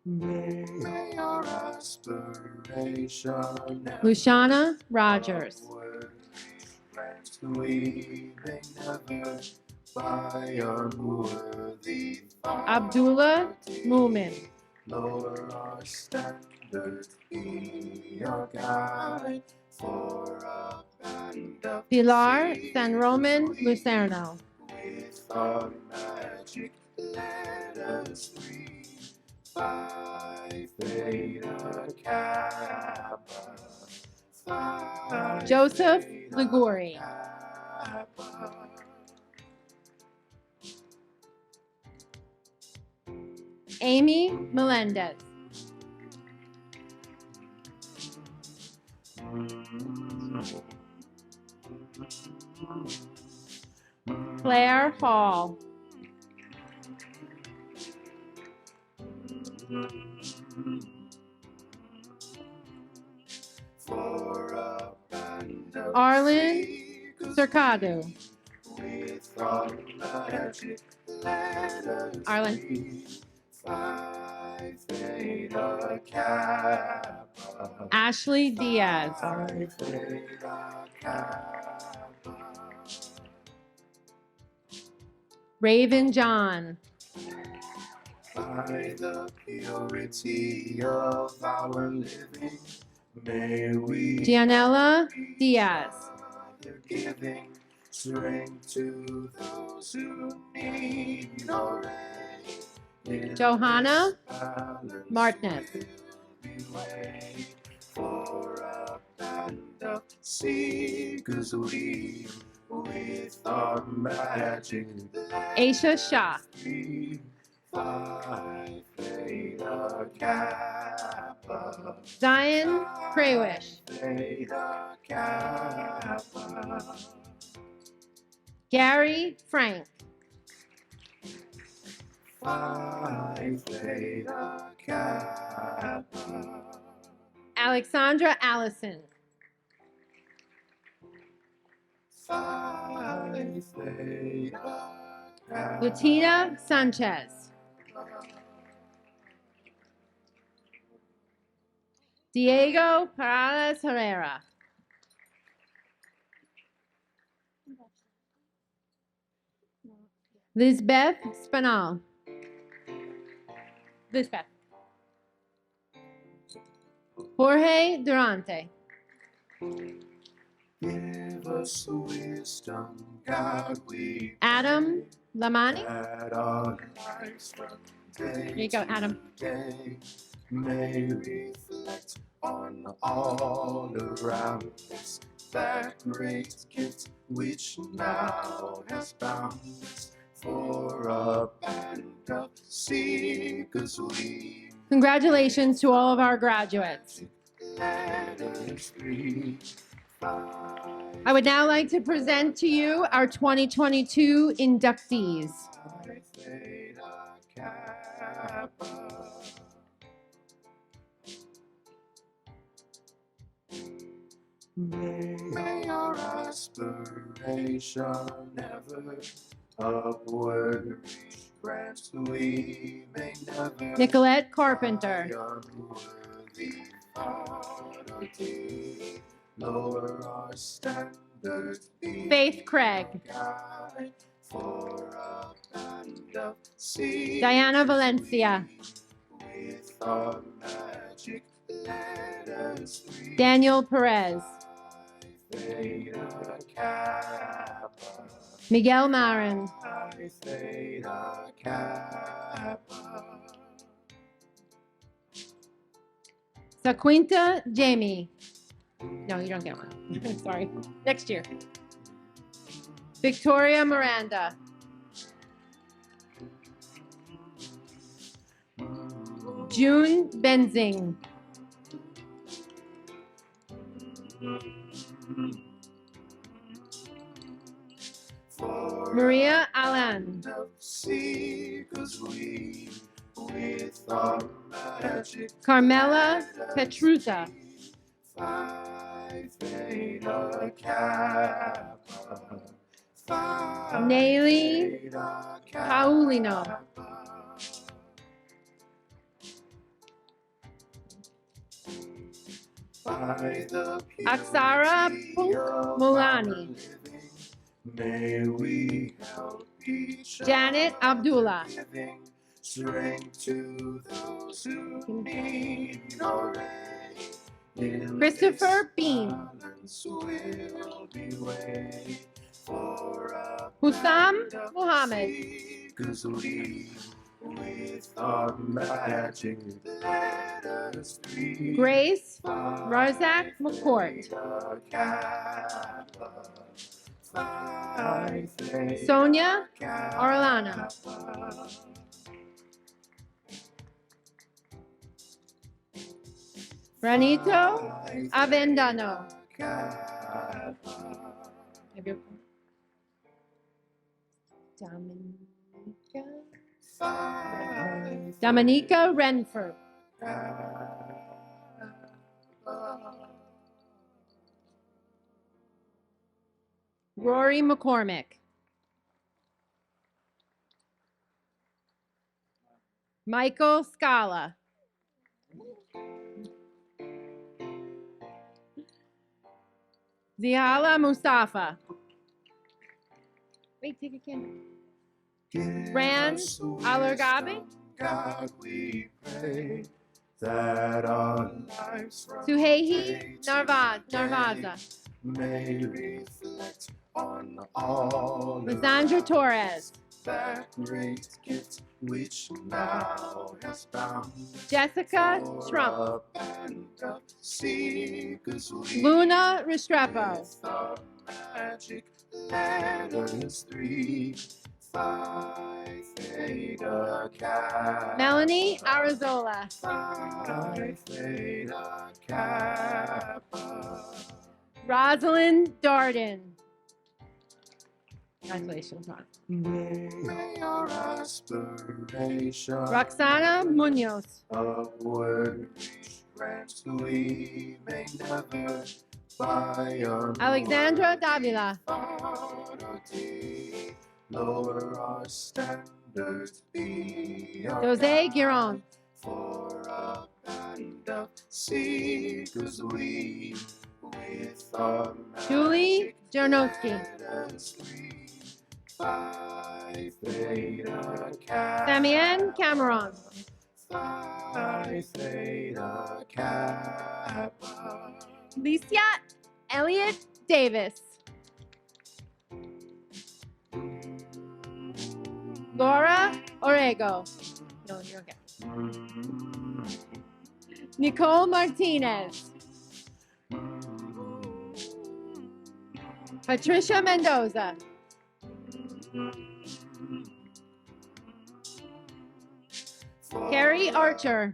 May our aspiration Luciana Rogers. we may never by unworthy Abdullah Moomin. lower our standards, be our guide for a band of Pilar San seekers Roman we, Lucerno. with our magic letters 3, Phi Theta Kappa, Phi Joseph Theta Liguri. Kappa. Amy Melendez. Claire Hall. For a band of Arlen seekers Cercado. with our magic, let us Arlen. be Phi Theta Kappa. Ashley Diaz. Phi Theta Kappa. Raven John. By the purity of our living, may we Gianella Diaz. Father giving strength to those who need no rain. Johanna Martinez. For a band of seekers we, with our magic, Aisha Shah. Phi Theta Kappa. Zion Krawish. Theta Kappa. Gary Frank. Phi Theta Kappa. Alexandra Allison. Phi Theta Kappa. Latina Sanchez. Diego Perales Herrera. Lisbeth Spanal. Lisbeth. Jorge Durante. Give us wisdom, God, we Adam Lamani. at our lives from day Here you go, Adam. to day may reflect on all around us that great gift which now has bound us for a band of seekers we. Congratulations to all of our graduates. Let us breathe. I would now like to present to you our 2022 inductees. Phi Theta Kappa. May our aspiration ever upward reach, grant we may never Nicolette Carpenter. by unworthy oddity lower our standards. Be Faith Craig. guide for a band of seekers Diana Valencia. with our magic, let us free. Daniel Perez. Theta Kappa. Miguel Marin. Phi Theta Kappa. Saquinta Jamie. No, you don't get one. Sorry. Next year. Victoria Miranda. June Benzing. Maria Allen. Seekers we, with our magic, Carmela Petruta. Phi Theta Kappa. Phi Nayli Theta Paulino. Kappa. By the Aksara purity of Mulani. our living, may we help each Janet other Abdullah. giving strength to those who need no rain. Christopher Bean. Balance will be way for a Hussam band of Muhammad. seekers we, with our magic, let us be. Grace Razak McCourt. Sonia Orlana. Ranito Avendano. Dominica Renford. Rory McCormick. Michael Scala. Ziala Mustafa. Wait, take a can. Rand Alargabi. God, we pray that our lives from Suhehi Narvaza. may reflect on all Lizandra Torres. that great gift which now has bound Jessica for Trump. a band of seekers we Luna Restrepo. with our magic letters 3, 5, Theta, Kappa. Melanie Arizola. Phi Theta, Kappa. Rosalind Darden. Congratulations, Ron. May our aspiration Roxana Munoz. upward reach grant we may never by our Alexandra Davila. authority lower our standards beyond Jose Giron. for a band of seekers we with our Julie Jarnowski. letters 3, 5 Theta, Kappa. Samian Cameron. Phi Theta, Kappa. Licia Elliott Davis. Laura Orego. No, you're okay. Nicole Martinez. Patricia Mendoza. Carrie Archer.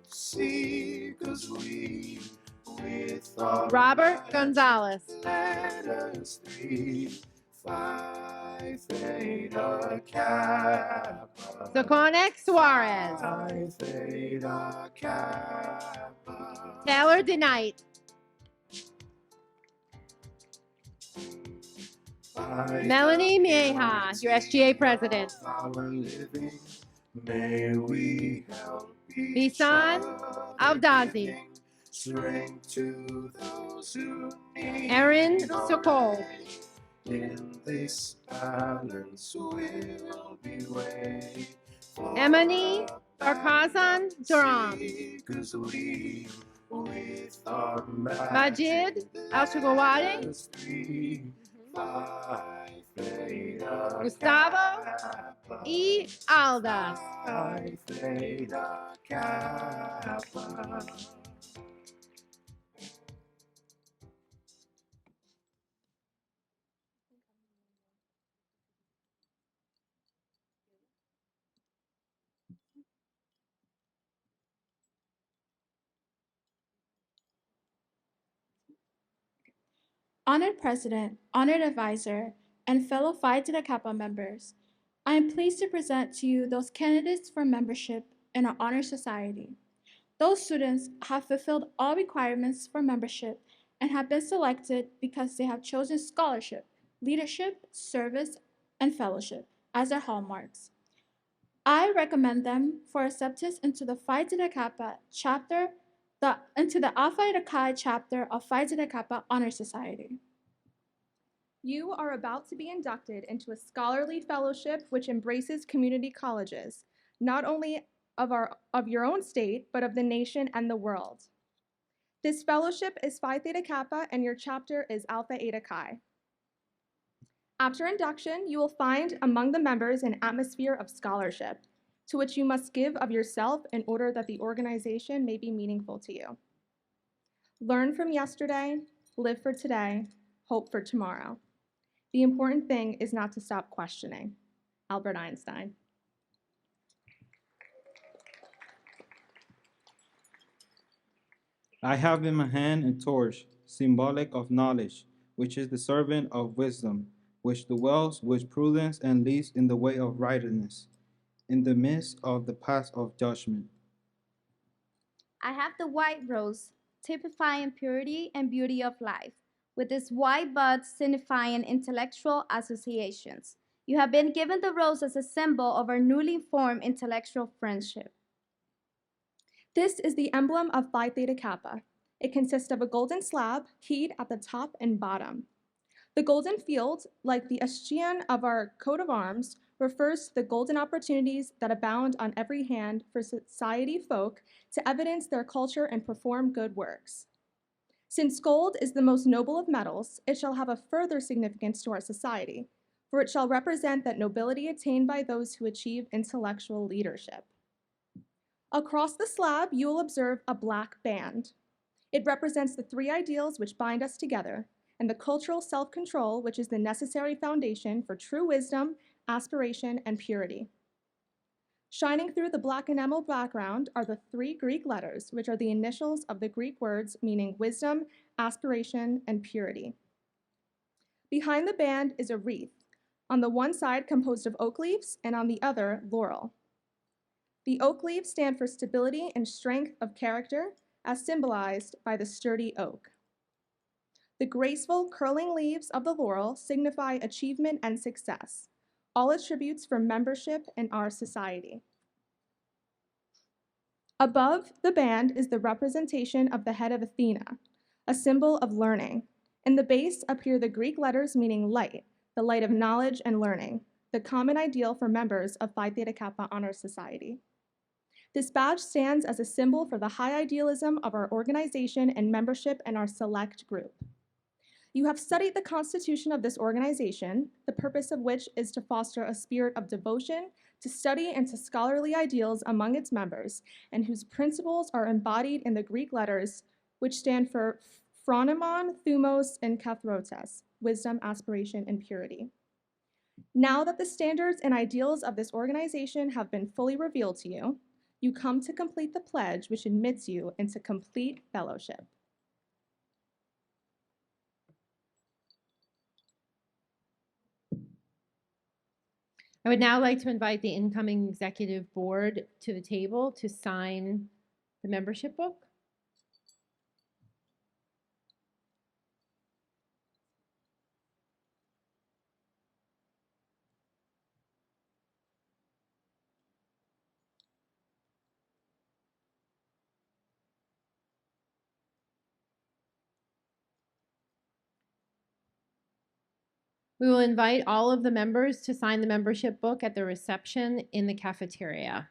Seekers we with our Robert Gonzalez. letters 3, 5 Theta, Kappa. Zakonek Suarez. Phi Theta, Kappa. Taylor DeKnight. By Melanie the Mieja, your SGA president. our living, may we help Bisan Avdazi. strength to those who need Erin it. Sokol. In this balance will be way for Emily a Barkazan Duran. seekers we with our Majid Al-Shugawadi. letters 3, 5 Theta, Gustavo Kappa. E. Aldas. Phi Theta, Kappa. Honored President, honored advisor, and fellow Phi Theta Kappa members, I am pleased to present to you those candidates for membership in our honor society. Those students have fulfilled all requirements for membership and have been selected because they have chosen scholarship, leadership, service, and fellowship as their hallmarks. I recommend them for acceptance into the Phi Theta Kappa chapter, into the Alpha Eta Chi chapter of Phi Theta Kappa Honor Society. You are about to be inducted into a scholarly fellowship which embraces community colleges, not only of your own state, but of the nation and the world. This fellowship is Phi Theta Kappa and your chapter is Alpha Eta Chi. After induction, you will find among the members an atmosphere of scholarship, to which you must give of yourself in order that the organization may be meaningful to you. Learn from yesterday, live for today, hope for tomorrow. The important thing is not to stop questioning. Albert Einstein. I have in my hand a torch, symbolic of knowledge, which is the servant of wisdom, which dwells with prudence and leads in the way of righteousness, in the midst of the path of judgment. I have the white rose, typifying purity and beauty of life, with its white buds signifying intellectual associations, You have been given the rose as a symbol of our newly formed intellectual friendship. This is the emblem of Phi Theta Kappa. It consists of a golden slab keyed at the top and bottom. The golden field, like the escutcheon of our coat of arms, refers to the golden opportunities that abound on every hand for society folk to evidence their culture and perform good works. Since gold is the most noble of metals, it shall have a further significance to our society, for it shall represent that nobility attained by those who achieve intellectual leadership. Across the slab, you will observe a black band. It represents the three ideals which bind us together, and the cultural self-control which is the necessary foundation for true wisdom, aspiration, and purity. Shining through the black enamel background are the three Greek letters, which are the initials of the Greek words meaning wisdom, aspiration, and purity. Behind the band is a wreath, on the one side composed of oak leaves and on the other laurel. The oak leaves stand for stability and strength of character, as symbolized by the sturdy oak. The graceful, curling leaves of the laurel signify achievement and success, all attributes for membership in our society. Above the band is the representation of the head of Athena, a symbol of learning. In the base appear the Greek letters meaning light, the light of knowledge and learning, the common ideal for members of Phi Theta Kappa Honor Society. This badge stands as a symbol for the high idealism of our organization and membership in our select group. You have studied the constitution of this organization, the purpose of which is to foster a spirit of devotion to study and to scholarly ideals among its members, and whose principles are embodied in the Greek letters, which stand for phronimon, thumos, and kathrotes, wisdom, aspiration, and purity. Now that the standards and ideals of this organization have been fully revealed to you, you come to complete the pledge which admits you into complete fellowship. I would now like to invite the incoming executive board to the table to sign the membership book. We will invite all of the members to sign the membership book at the reception in the cafeteria.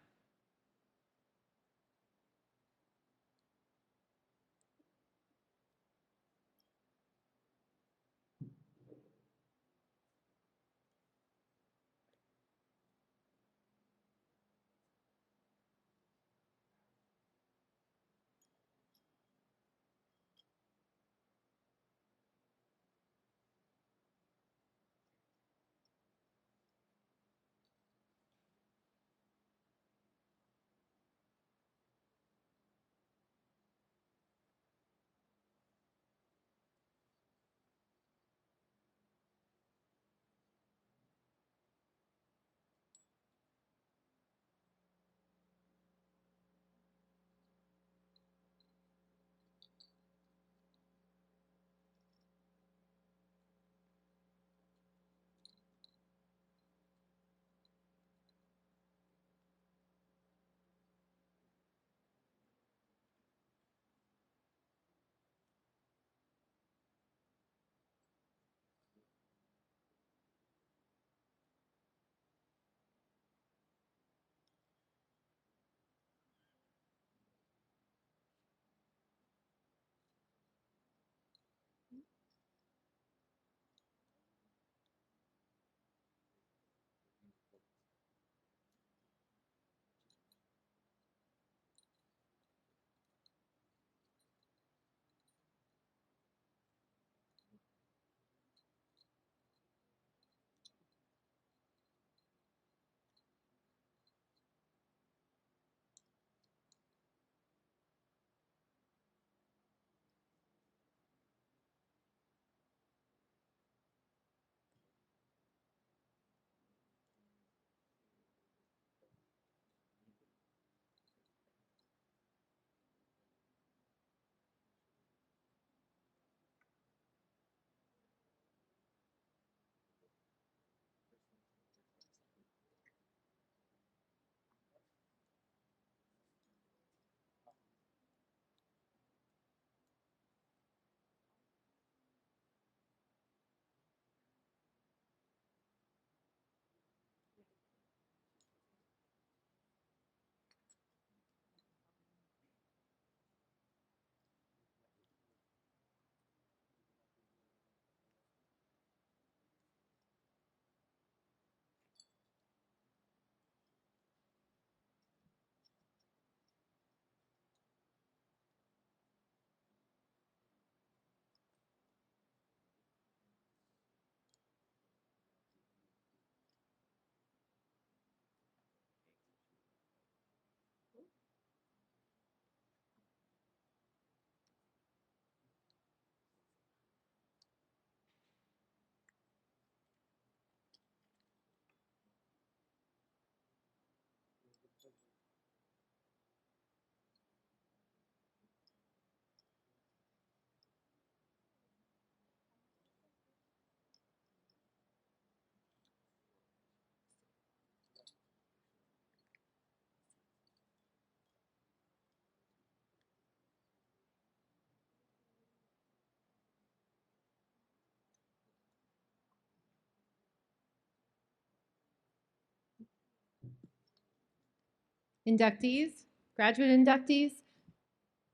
Inductees, graduate inductees,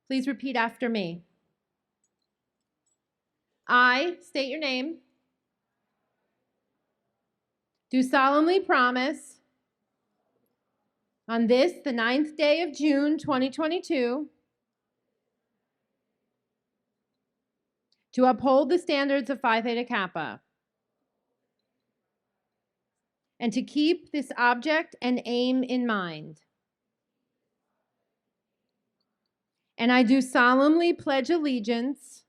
please repeat after me. I state your name. Do solemnly promise on this, the 9th day of June, 2022, to uphold the standards of Phi Theta Kappa and to keep this object and aim in mind. And I do solemnly pledge allegiance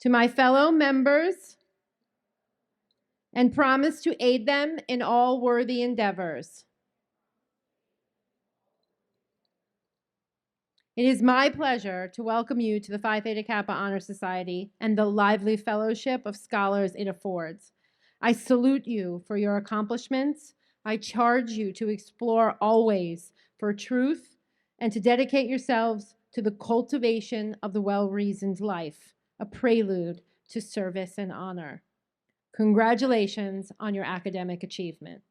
to my fellow members and promise to aid them in all worthy endeavors. It is my pleasure to welcome you to the Phi Theta Kappa Honor Society and the lively fellowship of scholars it affords. I salute you for your accomplishments. I charge you to explore always for truth and to dedicate yourselves to the cultivation of the well-reasoned life, a prelude to service and honor. Congratulations on your academic achievement.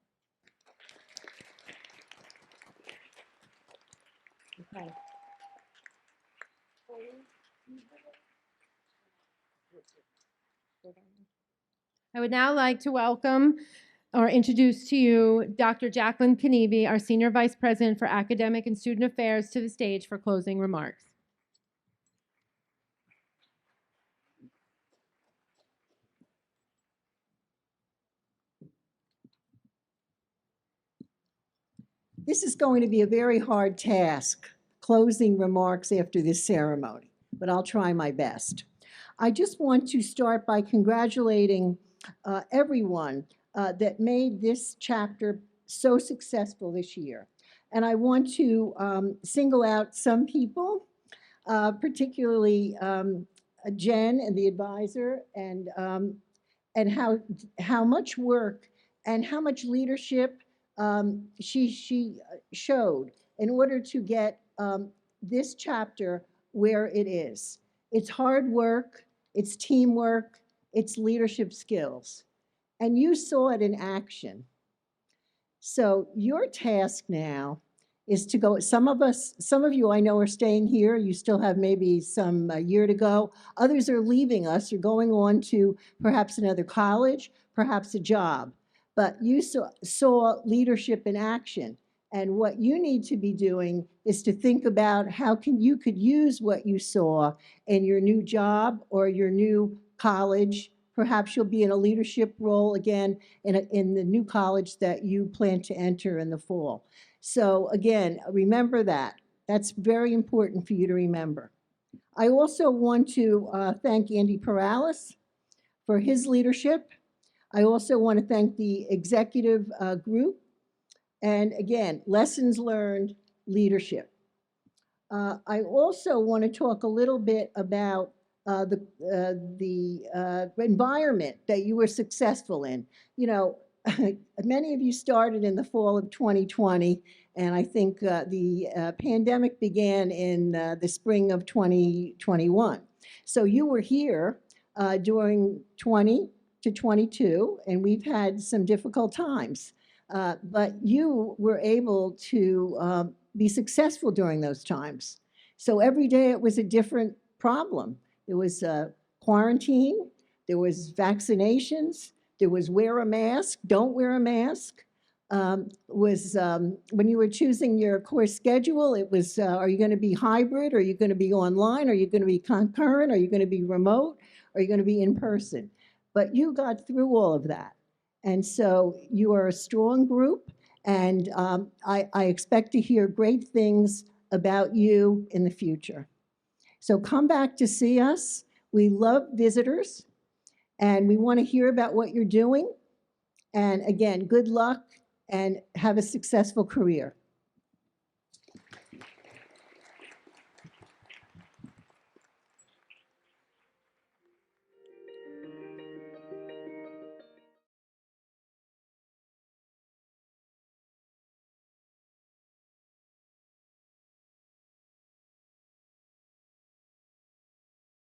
Okay. I would now like to welcome or introduce to you Dr. Jacqueline Kenevi, our Senior Vice President for Academic and Student Affairs, to the stage for closing remarks. This is going to be a very hard task, closing remarks after this ceremony, but I'll try my best. I just want to start by congratulating everyone that made this chapter so successful this year. And I want to single out some people, particularly Jen and the advisor, and how much work and how much leadership she showed in order to get this chapter where it is. It's hard work, it's teamwork, it's leadership skills. And you saw it in action. So your task now is to go, some of you I know are staying here, you still have maybe some year to go. Others are leaving us or going on to perhaps another college, perhaps a job. But you saw leadership in action. And what you need to be doing is to think about how you could use what you saw in your new job or your new college. Perhaps you'll be in a leadership role again in the new college that you plan to enter in the fall. So again, remember that. That's very important for you to remember. I also want to thank Andy Perales for his leadership. I also want to thank the executive group. And again, lessons learned, leadership. I also want to talk a little bit about the environment that you were successful in. You know, many of you started in the fall of 2020, and I think the pandemic began in the spring of 2021. So you were here during 20 to 22, and we've had some difficult times. But you were able to be successful during those times. So every day it was a different problem. There was quarantine, there was vaccinations, there was wear a mask, don't wear a mask. When you were choosing your course schedule, it was, are you going to be hybrid? Are you going to be online? Are you going to be concurrent? Are you going to be remote? Are you going to be in person? But you got through all of that. And so you are a strong group, and I expect to hear great things about you in the future. So come back to see us. We love visitors, and we want to hear about what you're doing. And again, good luck and have a successful career.